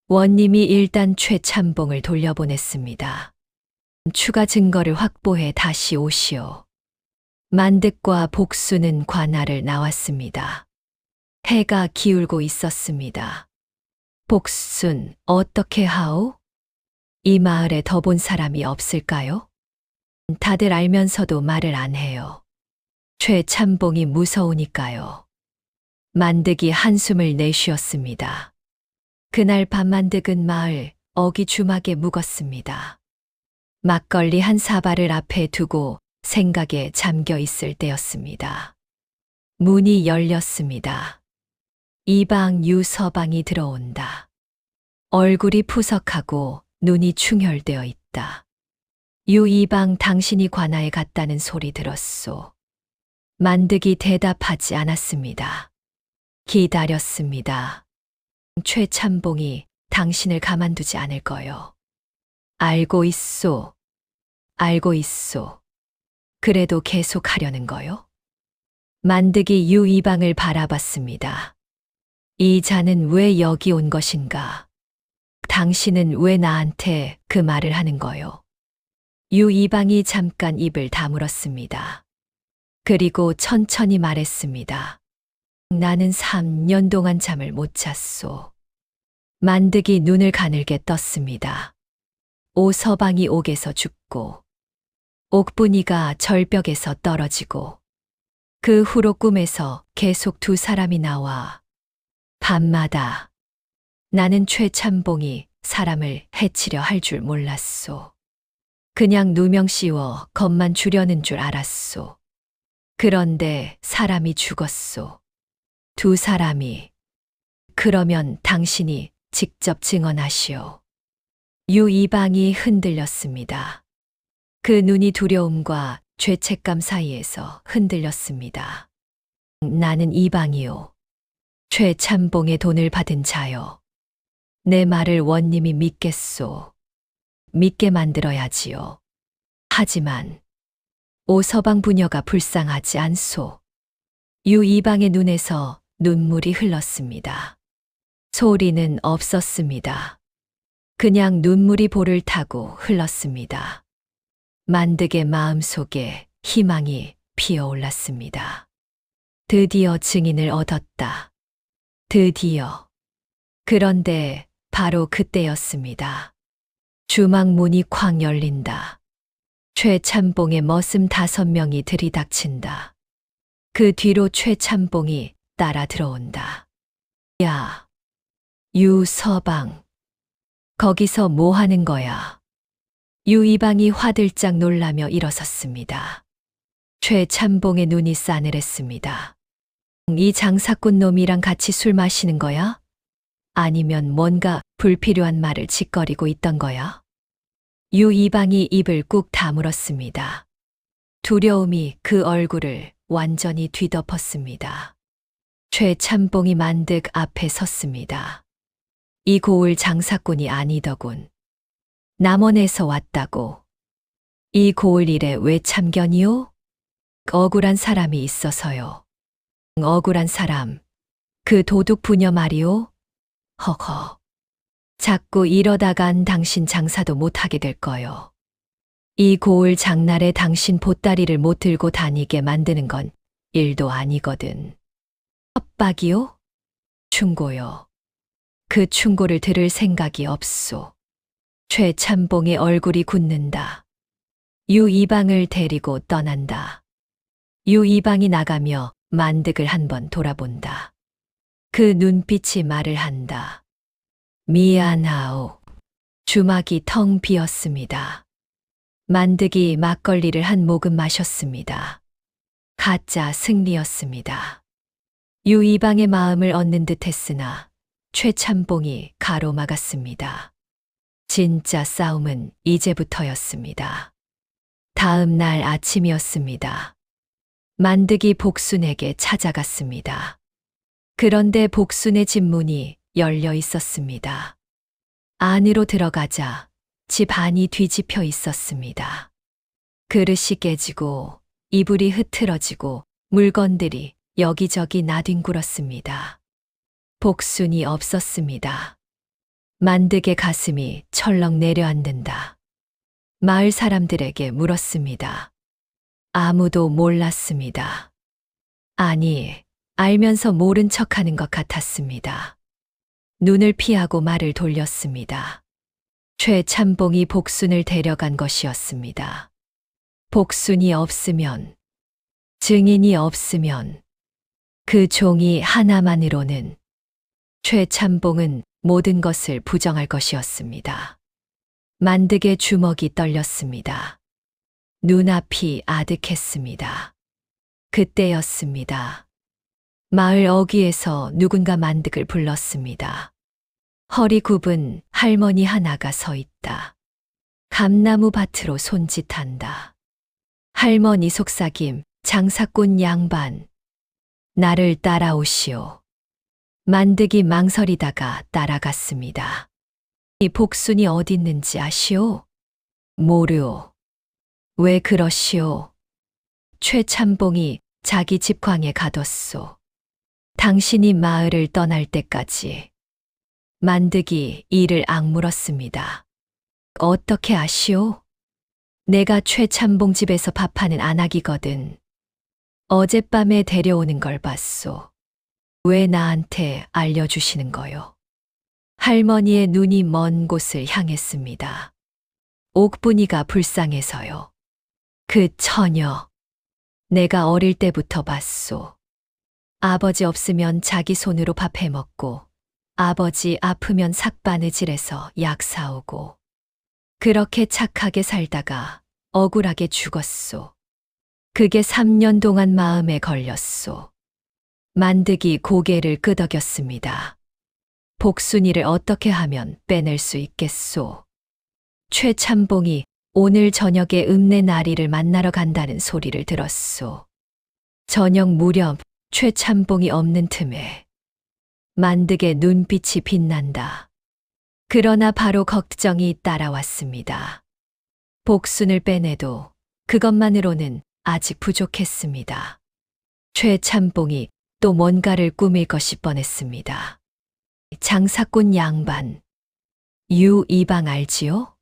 원님이 일단 최참봉을 돌려보냈습니다. 추가 증거를 확보해 다시 오시오. 만득과 복순은 관할을 나왔습니다. 해가 기울고 있었습니다. 복순, 어떻게 하오? 이 마을에 더 본 사람이 없을까요? 다들 알면서도 말을 안 해요. 최참봉이 무서우니까요. 만득이 한숨을 내쉬었습니다. 그날 밤 만득은 마을 어기 주막에 묵었습니다. 막걸리 한 사발을 앞에 두고 생각에 잠겨 있을 때였습니다. 문이 열렸습니다. 이방 유서방이 들어온다. 얼굴이 푸석하고 눈이 충혈되어 있다. 유이방, 당신이 관아에 갔다는 소리 들었소. 만득이 대답하지 않았습니다. 기다렸습니다. 최참봉이 당신을 가만두지 않을 거요. 알고 있소. 알고 있소. 그래도 계속 하려는 거요? 만득이 유이방을 바라봤습니다. 이 자는 왜 여기 온 것인가? 당신은 왜 나한테 그 말을 하는 거요? 유이방이 잠깐 입을 다물었습니다. 그리고 천천히 말했습니다. 나는 3년 동안 잠을 못 잤소. 만득이 눈을 가늘게 떴습니다. 오서방이 옥에서 죽고 옥분이가 절벽에서 떨어지고 그 후로 꿈에서 계속 두 사람이 나와 밤마다 나는 최참봉이 사람을 해치려 할 줄 몰랐소. 그냥 누명 씌워 겁만 주려는 줄 알았소. 그런데 사람이 죽었소. 두 사람이. 그러면 당신이 직접 증언하시오. 유이방이 흔들렸습니다. 그 눈이 두려움과 죄책감 사이에서 흔들렸습니다. 나는 이방이요. 최참봉의 돈을 받은 자요. 내 말을 원님이 믿겠소. 믿게 만들어야지요. 하지만 오서방 부녀가 불쌍하지 않소. 유이방의 눈에서 눈물이 흘렀습니다. 소리는 없었습니다. 그냥 눈물이 볼을 타고 흘렀습니다. 만득의 마음속에 희망이 피어올랐습니다. 드디어 증인을 얻었다. 드디어. 그런데 바로 그때였습니다. 주막 문이 쾅 열린다. 최참봉의 머슴 5명이 들이닥친다. 그 뒤로 최참봉이 따라 들어온다. 야, 유서방. 거기서 뭐 하는 거야? 유이방이 화들짝 놀라며 일어섰습니다. 최참봉의 눈이 싸늘했습니다. 이 장사꾼 놈이랑 같이 술 마시는 거야? 아니면 뭔가 불필요한 말을 짓거리고 있던 거야? 유이방이 입을 꾹 다물었습니다. 두려움이 그 얼굴을 완전히 뒤덮었습니다. 최참봉이 만득 앞에 섰습니다. 이 고을 장사꾼이 아니더군. 남원에서 왔다고. 이 고을 일에 왜 참견이요? 억울한 사람이 있어서요. 억울한 사람, 그 도둑 부녀 말이오? 허허. 자꾸 이러다간 당신 장사도 못하게 될 거요. 이 고을 장날에 당신 보따리를 못 들고 다니게 만드는 건 일도 아니거든. 협박이요? 충고요. 그 충고를 들을 생각이 없소. 최참봉의 얼굴이 굳는다. 유이방을 데리고 떠난다. 유이방이 나가며 만득을 한번 돌아본다. 그 눈빛이 말을 한다. 미안하오. 주막이 텅 비었습니다. 만득이 막걸리를 한 모금 마셨습니다. 가짜 승리였습니다. 유이방의 마음을 얻는 듯 했으나 최참봉이 가로막았습니다. 진짜 싸움은 이제부터였습니다. 다음 날 아침이었습니다. 만득이 복순에게 찾아갔습니다. 그런데 복순의 집 문이 열려 있었습니다. 안으로 들어가자 집 안이 뒤집혀 있었습니다. 그릇이 깨지고 이불이 흐트러지고 물건들이 여기저기 나뒹굴었습니다. 복순이 없었습니다. 만득의 가슴이 철렁 내려앉는다. 마을 사람들에게 물었습니다. 아무도 몰랐습니다. 아니, 알면서 모른 척하는 것 같았습니다. 눈을 피하고 말을 돌렸습니다. 최참봉이 복순을 데려간 것이었습니다. 복순이 없으면, 증인이 없으면, 그 종이 하나만으로는 최참봉은 모든 것을 부정할 것이었습니다. 만득의 주먹이 떨렸습니다. 눈앞이 아득했습니다. 그때였습니다. 마을 어귀에서 누군가 만득을 불렀습니다. 허리 굽은 할머니 하나가 서 있다. 감나무 밭으로 손짓한다. 할머니 속삭임, 장사꾼 양반. 나를 따라오시오. 만득이 망설이다가 따라갔습니다. 이 복순이 어딨는지 아시오? 모르오. 왜 그러시오? 최참봉이 자기 집광에 가뒀소. 당신이 마을을 떠날 때까지. 만득이 이를 악물었습니다. 어떻게 아시오? 내가 최참봉 집에서 밥하는 안악이거든. 어젯밤에 데려오는 걸 봤소. 왜 나한테 알려주시는 거요? 할머니의 눈이 먼 곳을 향했습니다. 옥분이가 불쌍해서요. 그 처녀. 내가 어릴 때부터 봤소. 아버지 없으면 자기 손으로 밥 해먹고 아버지 아프면 삭바느질해서 약 사오고 그렇게 착하게 살다가 억울하게 죽었소. 그게 3년 동안 마음에 걸렸소. 만득이 고개를 끄덕였습니다. 복순이를 어떻게 하면 빼낼 수 있겠소? 최참봉이 오늘 저녁에 읍내나리를 만나러 간다는 소리를 들었소. 저녁 무렵 최참봉이 없는 틈에 만득의 눈빛이 빛난다. 그러나 바로 걱정이 따라왔습니다. 복순을 빼내도 그것만으로는 아직 부족했습니다. 최참봉이 또 뭔가를 꾸밀 것이 뻔했습니다. 장사꾼 양반, 유이방 알지요?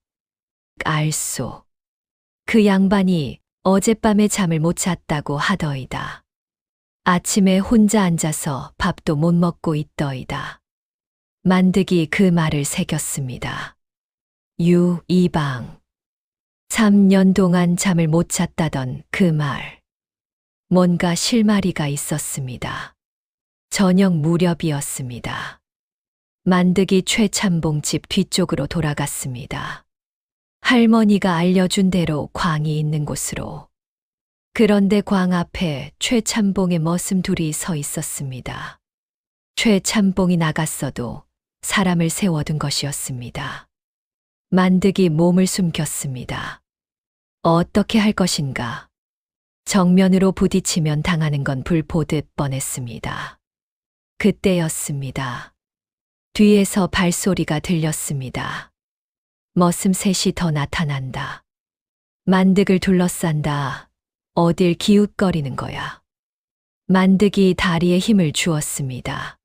알소. 그 양반이 어젯밤에 잠을 못 잤다고 하더이다. 아침에 혼자 앉아서 밥도 못 먹고 있더이다. 만득이 그 말을 새겼습니다. 이방. 3년 동안 잠을 못 잤다던 그 말. 뭔가 실마리가 있었습니다. 저녁 무렵이었습니다. 만드기 최참봉 집 뒤쪽으로 돌아갔습니다. 할머니가 알려준 대로 광이 있는 곳으로. 그런데 광 앞에 최참봉의 머슴 둘이 서 있었습니다. 최참봉이 나갔어도 사람을 세워둔 것이었습니다. 만드기 몸을 숨겼습니다. 어떻게 할 것인가? 정면으로 부딪히면 당하는 건 불보듯 뻔했습니다. 그때였습니다. 뒤에서 발소리가 들렸습니다. 머슴 셋이 더 나타난다. 만득을 둘러싼다. 어딜 기웃거리는 거야. 만득이 다리에 힘을 주었습니다.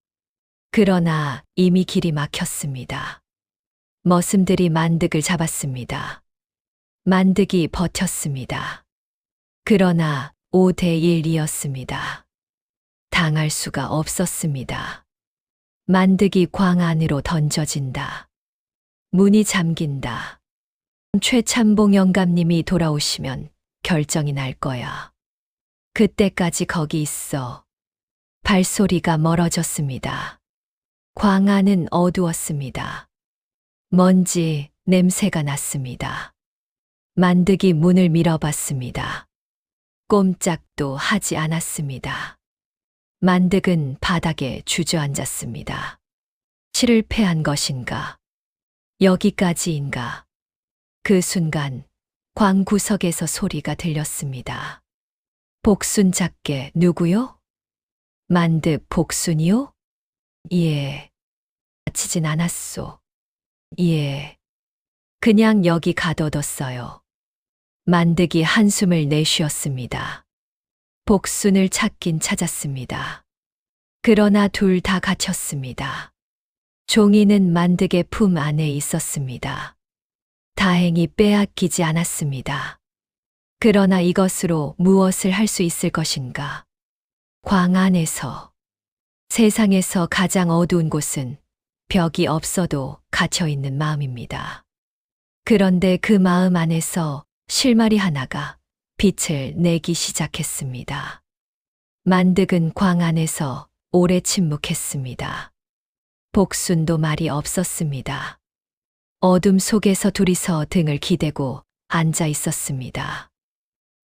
그러나 이미 길이 막혔습니다. 머슴들이 만득을 잡았습니다. 만득이 버텼습니다. 그러나 5대1이었습니다. 당할 수가 없었습니다. 만득이 광 안으로 던져진다. 문이 잠긴다. 최참봉 영감님이 돌아오시면 결정이 날 거야. 그때까지 거기 있어. 발소리가 멀어졌습니다. 광 안은 어두웠습니다. 먼지, 냄새가 났습니다. 만득이 문을 밀어봤습니다. 꼼짝도 하지 않았습니다. 만득은 바닥에 주저앉았습니다. 실패한 것인가? 여기까지인가? 그 순간 광 구석에서 소리가 들렸습니다. 복순 작게 누구요? 만득 복순이요? 예. 다치진 않았소. 예. 그냥 여기 가둬뒀어요. 만득이 한숨을 내쉬었습니다. 복순을 찾긴 찾았습니다. 그러나 둘 다 갇혔습니다. 종이는 만득의 품 안에 있었습니다. 다행히 빼앗기지 않았습니다. 그러나 이것으로 무엇을 할 수 있을 것인가? 광 안에서. 세상에서 가장 어두운 곳은 벽이 없어도 갇혀 있는 마음입니다. 그런데 그 마음 안에서 실마리 하나가 빛을 내기 시작했습니다. 만득은 광 안에서 오래 침묵했습니다. 복순도 말이 없었습니다. 어둠 속에서 둘이서 등을 기대고 앉아 있었습니다.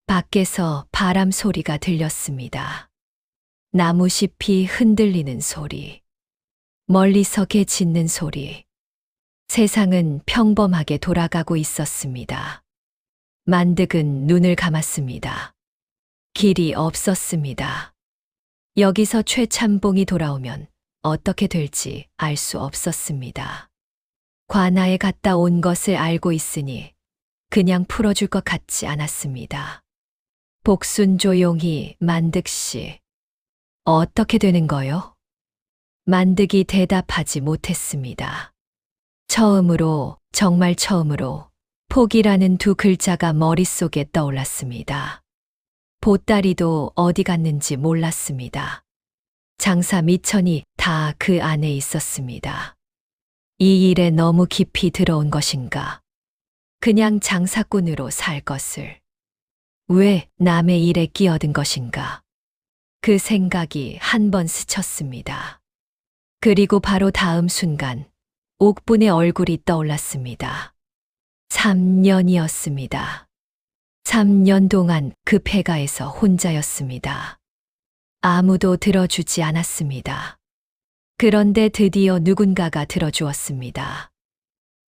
밖에서 바람 소리가 들렸습니다. 나무잎이 흔들리는 소리. 멀리서 개 짖는 소리. 세상은 평범하게 돌아가고 있었습니다. 만득은 눈을 감았습니다. 길이 없었습니다. 여기서 최참봉이 돌아오면 어떻게 될지 알 수 없었습니다. 관아에 갔다 온 것을 알고 있으니 그냥 풀어줄 것 같지 않았습니다. 복순 조용히 만득 씨. 어떻게 되는 거요? 만득이 대답하지 못했습니다. 처음으로, 정말 처음으로 포기라는 두 글자가 머릿속에 떠올랐습니다. 보따리도 어디 갔는지 몰랐습니다. 장사 미천이 다 그 안에 있었습니다. 이 일에 너무 깊이 들어온 것인가? 그냥 장사꾼으로 살 것을. 왜 남의 일에 끼어든 것인가? 그 생각이 한 번 스쳤습니다. 그리고 바로 다음 순간 옥분의 얼굴이 떠올랐습니다. 3년이었습니다. 3년 동안 그 폐가에서 혼자였습니다. 아무도 들어주지 않았습니다. 그런데 드디어 누군가가 들어주었습니다.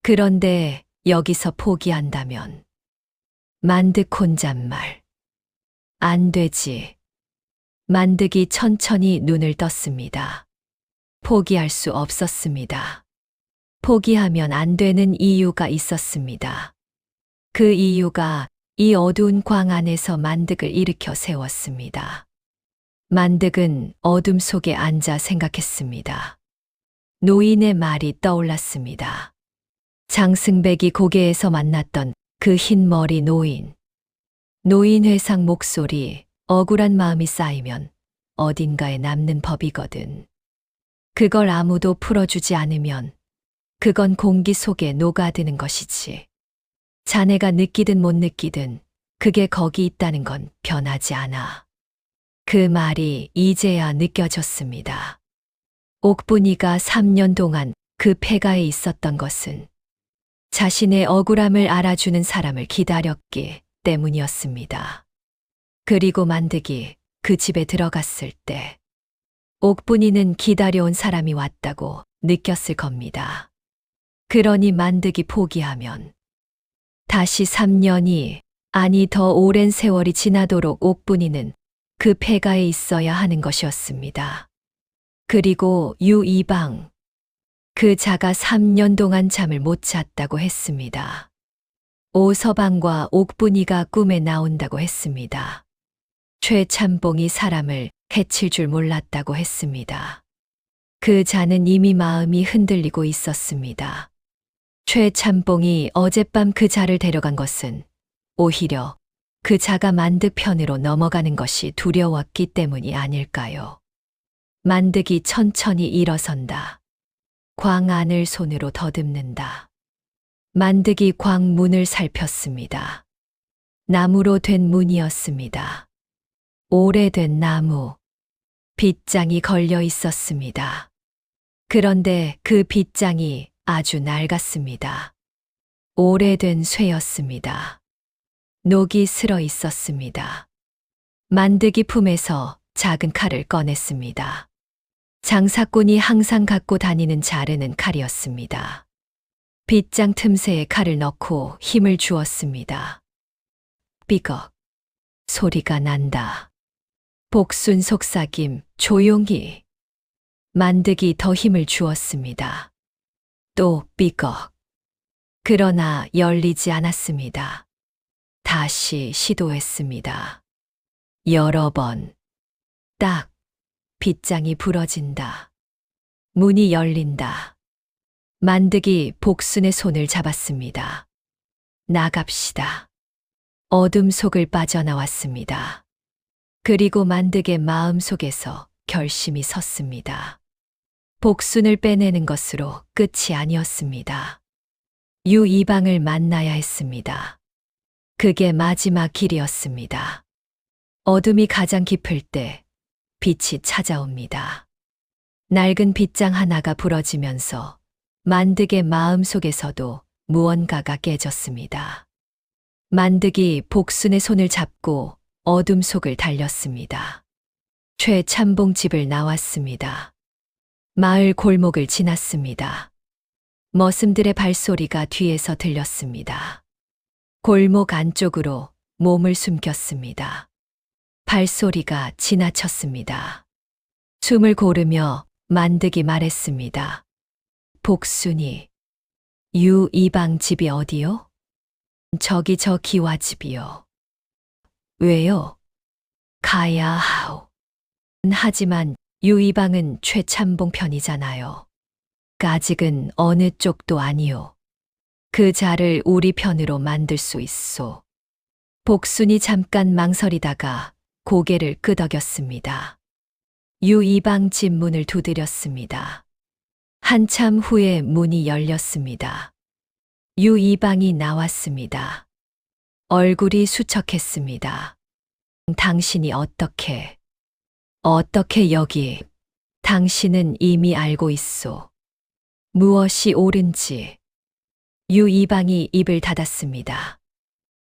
그런데 여기서 포기한다면 만득 혼잣말. 안 되지. 만득이 천천히 눈을 떴습니다. 포기할 수 없었습니다. 포기하면 안 되는 이유가 있었습니다. 그 이유가 이 어두운 광 안에서 만득을 일으켜 세웠습니다. 만득은 어둠 속에 앉아 생각했습니다. 노인의 말이 떠올랐습니다. 장승백이 고개에서 만났던 그 흰머리 노인. 노인 회상 목소리, 억울한 마음이 쌓이면 어딘가에 남는 법이거든. 그걸 아무도 풀어주지 않으면 그건 공기 속에 녹아드는 것이지. 자네가 느끼든 못 느끼든 그게 거기 있다는 건 변하지 않아. 그 말이 이제야 느껴졌습니다. 옥분이가 3년 동안 그 폐가에 있었던 것은 자신의 억울함을 알아주는 사람을 기다렸기 때문이었습니다. 그리고 만득이 그 집에 들어갔을 때 옥분이는 기다려온 사람이 왔다고 느꼈을 겁니다. 그러니 만득이 포기하면 다시 3년이 아니 더 오랜 세월이 지나도록 옥분이는 그 폐가에 있어야 하는 것이었습니다. 그리고 유이방, 그 자가 3년 동안 잠을 못 잤다고 했습니다. 오서방과 옥분이가 꿈에 나온다고 했습니다. 최참봉이 사람을 해칠 줄 몰랐다고 했습니다. 그 자는 이미 마음이 흔들리고 있었습니다. 최참봉이 어젯밤 그 자를 데려간 것은 오히려 그 자가 만득 편으로 넘어가는 것이 두려웠기 때문이 아닐까요? 만득이 천천히 일어선다. 광 안을 손으로 더듬는다. 만득이 광문을 살폈습니다. 나무로 된 문이었습니다. 오래된 나무, 빗장이 걸려 있었습니다. 그런데 그 빗장이 아주 낡았습니다. 오래된 쇠였습니다. 녹이 슬어 있었습니다. 만득이 품에서 작은 칼을 꺼냈습니다. 장사꾼이 항상 갖고 다니는 자르는 칼이었습니다. 빗장 틈새에 칼을 넣고 힘을 주었습니다. 삐걱 소리가 난다. 복순 속삭임 조용히. 만득이 더 힘을 주었습니다. 또 삐걱. 그러나 열리지 않았습니다. 다시 시도했습니다. 여러 번. 딱. 빗장이 부러진다. 문이 열린다. 만득이 복순의 손을 잡았습니다. 나갑시다. 어둠 속을 빠져나왔습니다. 그리고 만득의 마음 속에서 결심이 섰습니다. 복순을 빼내는 것으로 끝이 아니었습니다. 유이방을 만나야 했습니다. 그게 마지막 길이었습니다. 어둠이 가장 깊을 때 빛이 찾아옵니다. 낡은 빗장 하나가 부러지면서 만득의 마음 속에서도 무언가가 깨졌습니다. 만득이 복순의 손을 잡고 어둠 속을 달렸습니다. 최참봉 집을 나왔습니다. 마을 골목을 지났습니다. 머슴들의 발소리가 뒤에서 들렸습니다. 골목 안쪽으로 몸을 숨겼습니다. 발소리가 지나쳤습니다. 숨을 고르며 만득이 말했습니다. 복순이, 유이방 집이 어디요? 저기 저 기와 집이요. 왜요? 가야 하오. 하지만 유이방은 최참봉 편이잖아요. 아직은 어느 쪽도 아니요. 그 자를 우리 편으로 만들 수 있소. 복순이 잠깐 망설이다가 고개를 끄덕였습니다. 유이방 집 문을 두드렸습니다. 한참 후에 문이 열렸습니다. 유이방이 나왔습니다. 얼굴이 수척했습니다. 당신이 어떻게 여기, 당신은 이미 알고 있소. 무엇이 옳은지. 유이방이 입을 닫았습니다.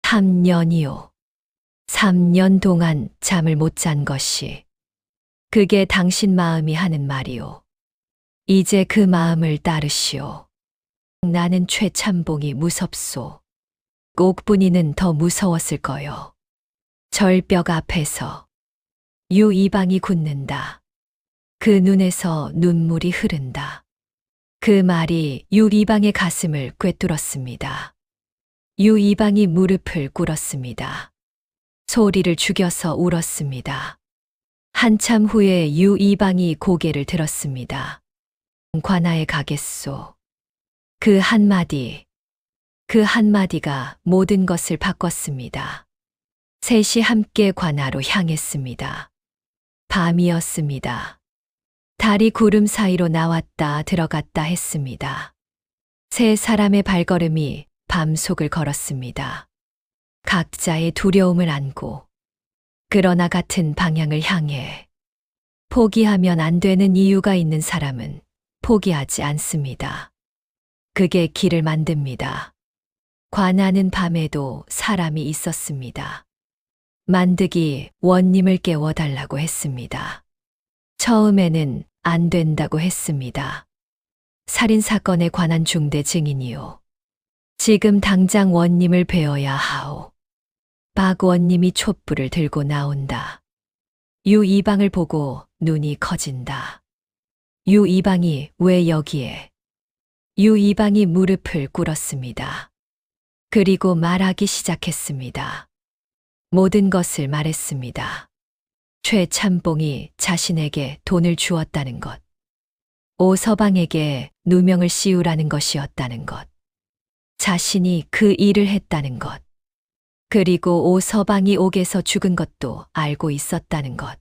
3년이요. 3년 동안 잠을 못 잔 것이. 그게 당신 마음이 하는 말이오. 이제 그 마음을 따르시오. 나는 최참봉이 무섭소. 옥분이는 더 무서웠을 거요. 절벽 앞에서 유이방이 굳는다. 그 눈에서 눈물이 흐른다. 그 말이 유이방의 가슴을 꿰뚫었습니다. 유이방이 무릎을 꿇었습니다. 소리를 죽여서 울었습니다. 한참 후에 유이방이 고개를 들었습니다. 관아에 가겠소. 그 한마디가 모든 것을 바꿨습니다. 셋이 함께 관아로 향했습니다. 밤이었습니다. 달이 구름 사이로 나왔다 들어갔다 했습니다. 세 사람의 발걸음이 밤속을 걸었습니다. 각자의 두려움을 안고, 그러나 같은 방향을 향해. 포기하면 안 되는 이유가 있는 사람은 포기하지 않습니다. 그게 길을 만듭니다. 관하는 밤에도 사람이 있었습니다. 만득이 원님을 깨워달라고 했습니다. 처음에는 안 된다고 했습니다. 살인사건에 관한 중대 증인이요. 지금 당장 원님을 뵈어야 하오. 박 원님이 촛불을 들고 나온다. 유 이방을 보고 눈이 커진다. 유 이방이 왜 여기에? 유 이방이 무릎을 꿇었습니다. 그리고 말하기 시작했습니다. 모든 것을 말했습니다. 최참봉이 자신에게 돈을 주었다는 것. 오서방에게 누명을 씌우라는 것이었다는 것. 자신이 그 일을 했다는 것. 그리고 오서방이 옥에서 죽은 것도 알고 있었다는 것.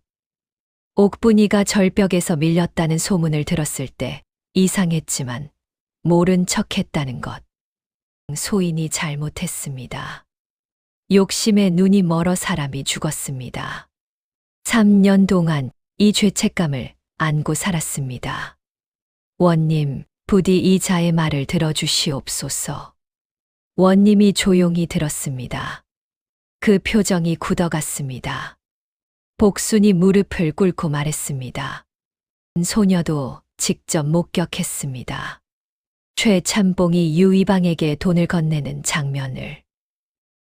옥분이가 절벽에서 밀렸다는 소문을 들었을 때 이상했지만 모른 척했다는 것. 소인이 잘못했습니다. 욕심에 눈이 멀어 사람이 죽었습니다. 3년 동안 이 죄책감을 안고 살았습니다. 원님, 부디 이 자의 말을 들어주시옵소서. 원님이 조용히 들었습니다. 그 표정이 굳어갔습니다. 복순이 무릎을 꿇고 말했습니다. 소녀도 직접 목격했습니다. 최참봉이 유이방에게 돈을 건네는 장면을.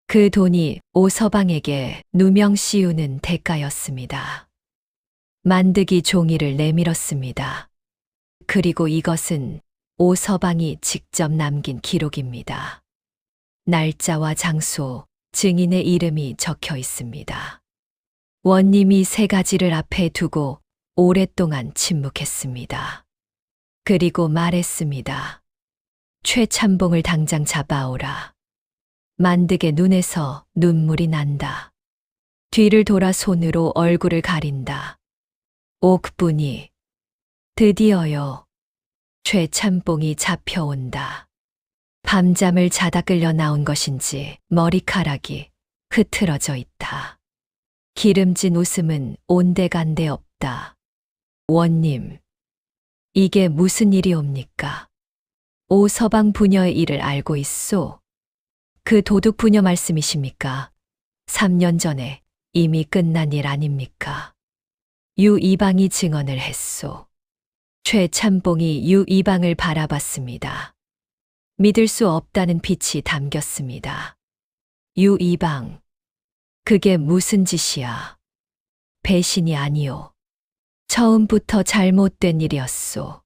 그 돈이 오서방에게 누명 씌우는 대가였습니다. 만득이 종이를 내밀었습니다. 그리고 이것은 오서방이 직접 남긴 기록입니다. 날짜와 장소, 증인의 이름이 적혀 있습니다. 원님이 세 가지를 앞에 두고 오랫동안 침묵했습니다. 그리고 말했습니다. 최참봉을 당장 잡아오라. 만득의 눈에서 눈물이 난다. 뒤를 돌아 손으로 얼굴을 가린다. 옥분이 드디어요. 최참봉이 잡혀온다. 밤잠을 자다 끌려 나온 것인지 머리카락이 흐트러져 있다. 기름진 웃음은 온데간데 없다. 원님, 이게 무슨 일이옵니까? 오서방 부녀의 일을 알고 있소. 그 도둑 부녀 말씀이십니까? 3년 전에 이미 끝난 일 아닙니까? 유 이방이 증언을 했소. 최참봉이 유 이방을 바라봤습니다. 믿을 수 없다는 빛이 담겼습니다. 유 이방, 그게 무슨 짓이야? 배신이 아니오. 처음부터 잘못된 일이었소.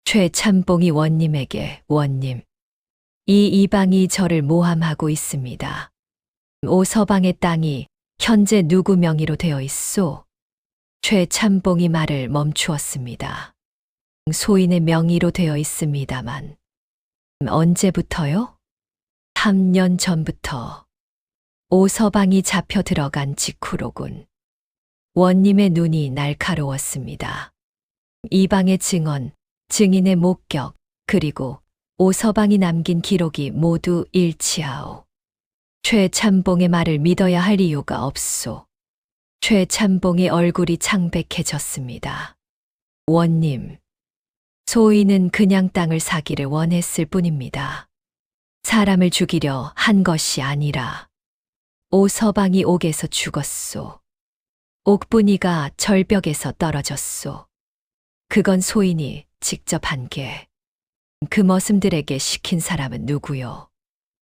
최참봉이 원님에게 원님, 이 이방이 저를 모함하고 있습니다. 오서방의 땅이 현재 누구 명의로 되어 있소? 최참봉이 말을 멈추었습니다. 소인의 명의로 되어 있습니다만. 언제부터요? 3년 전부터. 오서방이 잡혀 들어간 직후로군. 원님의 눈이 날카로웠습니다. 이방의 증언, 증인의 목격, 그리고 오서방이 남긴 기록이 모두 일치하오. 최참봉의 말을 믿어야 할 이유가 없소. 최참봉의 얼굴이 창백해졌습니다. 원님, 소인은 그냥 땅을 사기를 원했을 뿐입니다. 사람을 죽이려 한 것이 아니라 오서방이 옥에서 죽었소. 옥분이가 절벽에서 떨어졌소. 그건 소인이 직접 한 게. 그 머슴들에게 시킨 사람은 누구요?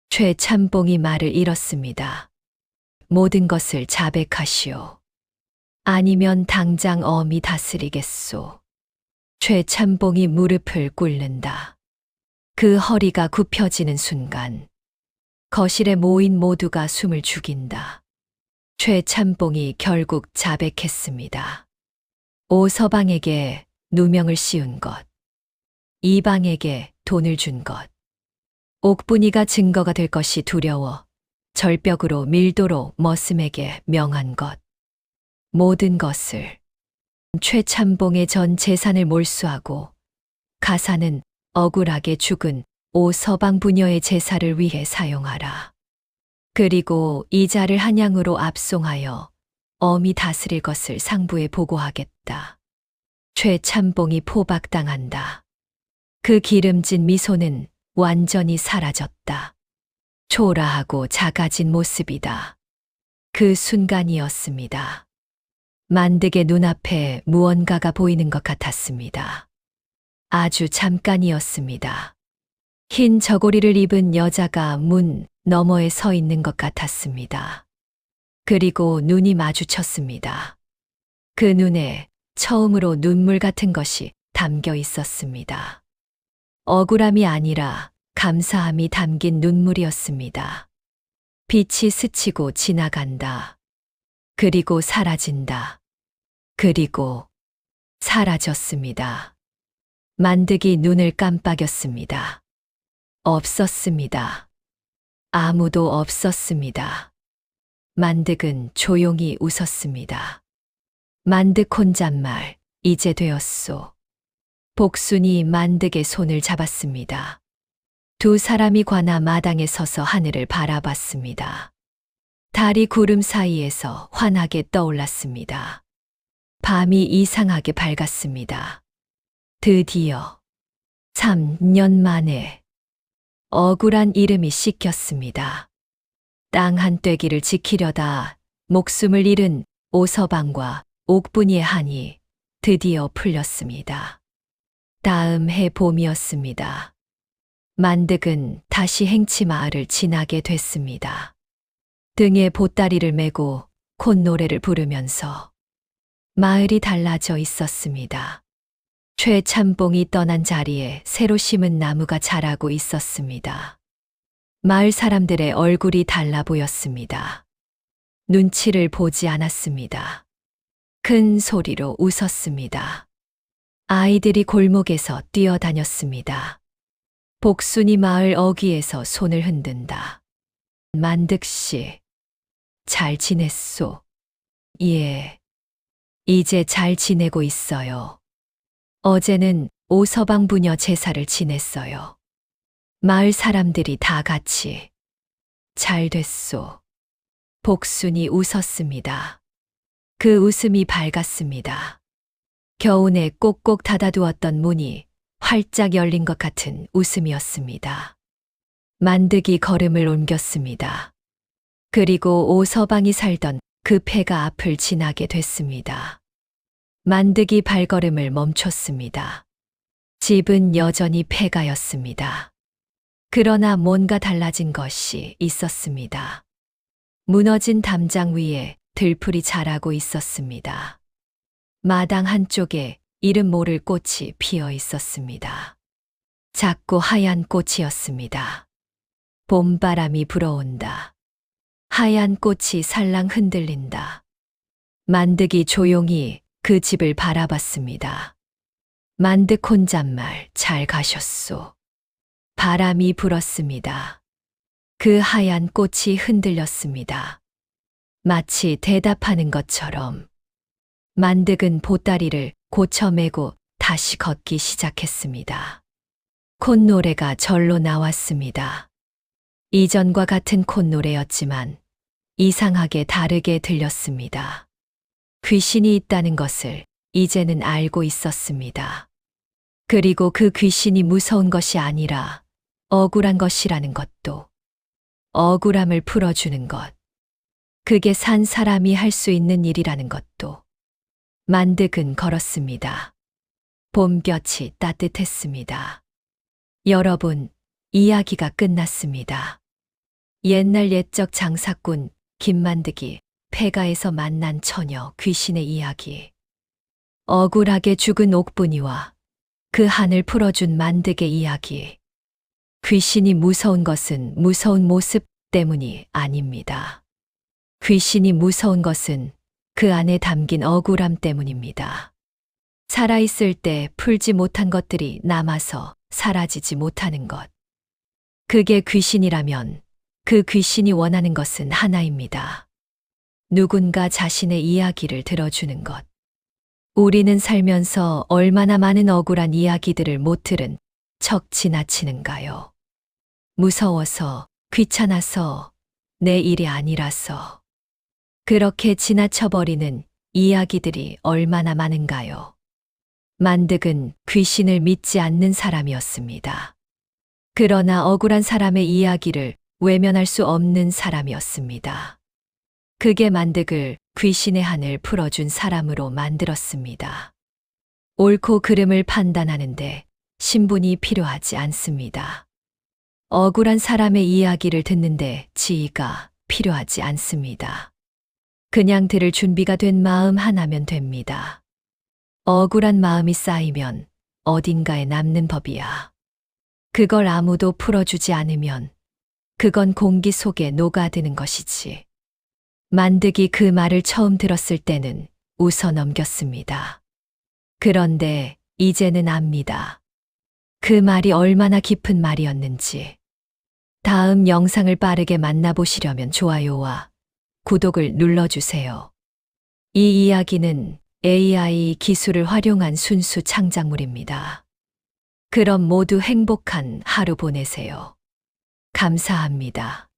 최참봉이 말을 잃었습니다. 모든 것을 자백하시오. 아니면 당장 엄히 다스리겠소. 최참봉이 무릎을 꿇는다. 그 허리가 굽혀지는 순간 거실에 모인 모두가 숨을 죽인다. 최참봉이 결국 자백했습니다. 오서방에게 누명을 씌운 것. 이방에게 돈을 준 것. 옥분이가 증거가 될 것이 두려워 절벽으로 밀도록 머슴에게 명한 것. 모든 것을. 최참봉의 전 재산을 몰수하고 가사는 억울하게 죽은 오서방 부녀의 제사를 위해 사용하라. 그리고 이자를 한양으로 압송하여 엄히 다스릴 것을 상부에 보고하겠다. 최참봉이 포박당한다. 그 기름진 미소는 완전히 사라졌다. 초라하고 작아진 모습이다. 그 순간이었습니다. 만득의 눈앞에 무언가가 보이는 것 같았습니다. 아주 잠깐이었습니다. 흰 저고리를 입은 여자가 문 너머에 서 있는 것 같았습니다. 그리고 눈이 마주쳤습니다. 그 눈에 처음으로 눈물 같은 것이 담겨 있었습니다. 억울함이 아니라 감사함이 담긴 눈물이었습니다. 빛이 스치고 지나간다. 그리고 사라진다. 그리고 사라졌습니다. 만득이 눈을 깜빡였습니다. 없었습니다. 아무도 없었습니다. 만득은 조용히 웃었습니다. 만득 혼잣말, 이제 되었소. 복순이 만득의 손을 잡았습니다. 두 사람이 관아 마당에 서서 하늘을 바라봤습니다. 달이 구름 사이에서 환하게 떠올랐습니다. 밤이 이상하게 밝았습니다. 드디어 3년 만에 억울한 이름이 씻겼습니다. 땅 한 떼기를 지키려다 목숨을 잃은 오서방과 옥분이의 한이 드디어 풀렸습니다. 다음 해 봄이었습니다. 만득은 다시 행치마을을 지나게 됐습니다. 등에 보따리를 메고 콧노래를 부르면서 마을이 달라져 있었습니다. 최참봉이 떠난 자리에 새로 심은 나무가 자라고 있었습니다. 마을 사람들의 얼굴이 달라 보였습니다. 눈치를 보지 않았습니다. 큰 소리로 웃었습니다. 아이들이 골목에서 뛰어다녔습니다. 복순이 마을 어귀에서 손을 흔든다. 만득씨, 잘 지냈소? 예, 이제 잘 지내고 있어요. 어제는 오서방 부녀 제사를 지냈어요. 마을 사람들이 다 같이. 잘 됐소. 복순이 웃었습니다. 그 웃음이 밝았습니다. 겨우내 꼭꼭 닫아두었던 문이 활짝 열린 것 같은 웃음이었습니다. 만득이 걸음을 옮겼습니다. 그리고 오서방이 살던 그 폐가 앞을 지나게 됐습니다. 만득이 발걸음을 멈췄습니다. 집은 여전히 폐가였습니다. 그러나 뭔가 달라진 것이 있었습니다. 무너진 담장 위에 들풀이 자라고 있었습니다. 마당 한쪽에 이름 모를 꽃이 피어 있었습니다. 작고 하얀 꽃이었습니다. 봄바람이 불어온다. 하얀 꽃이 살랑 흔들린다. 만득이 조용히 그 집을 바라봤습니다. 만득 혼잣말, 잘 가셨소. 바람이 불었습니다. 그 하얀 꽃이 흔들렸습니다. 마치 대답하는 것처럼. 만득은 보따리를 고쳐매고 다시 걷기 시작했습니다. 콧노래가 절로 나왔습니다. 이전과 같은 콧노래였지만 이상하게 다르게 들렸습니다. 귀신이 있다는 것을 이제는 알고 있었습니다. 그리고 그 귀신이 무서운 것이 아니라 억울한 것이라는 것도, 억울함을 풀어주는 것, 그게 산 사람이 할 수 있는 일이라는 것도. 만득은 걸었습니다. 봄볕이 따뜻했습니다. 여러분, 이야기가 끝났습니다. 옛날 옛적 장사꾼 김만득이 폐가에서 만난 처녀 귀신의 이야기. 억울하게 죽은 옥분이와 그 한을 풀어준 만득의 이야기. 귀신이 무서운 것은 무서운 모습 때문이 아닙니다. 귀신이 무서운 것은 그 안에 담긴 억울함 때문입니다. 살아있을 때 풀지 못한 것들이 남아서 사라지지 못하는 것. 그게 귀신이라면 그 귀신이 원하는 것은 하나입니다. 누군가 자신의 이야기를 들어주는 것. 우리는 살면서 얼마나 많은 억울한 이야기들을 못 들은 척 지나치는가요? 무서워서, 귀찮아서, 내 일이 아니라서. 그렇게 지나쳐버리는 이야기들이 얼마나 많은가요? 만득은 귀신을 믿지 않는 사람이었습니다. 그러나 억울한 사람의 이야기를 외면할 수 없는 사람이었습니다. 그게 만득을 귀신의 한을 풀어준 사람으로 만들었습니다. 옳고 그름을 판단하는데 신분이 필요하지 않습니다. 억울한 사람의 이야기를 듣는데 지위가 필요하지 않습니다. 그냥 들을 준비가 된 마음 하나면 됩니다. 억울한 마음이 쌓이면 어딘가에 남는 법이야. 그걸 아무도 풀어주지 않으면 그건 공기 속에 녹아드는 것이지. 만득이 그 말을 처음 들었을 때는 웃어 넘겼습니다. 그런데 이제는 압니다. 그 말이 얼마나 깊은 말이었는지. 다음 영상을 빠르게 만나보시려면 좋아요와 구독을 눌러주세요. 이 이야기는 AI 기술을 활용한 순수 창작물입니다. 그럼 모두 행복한 하루 보내세요. 감사합니다.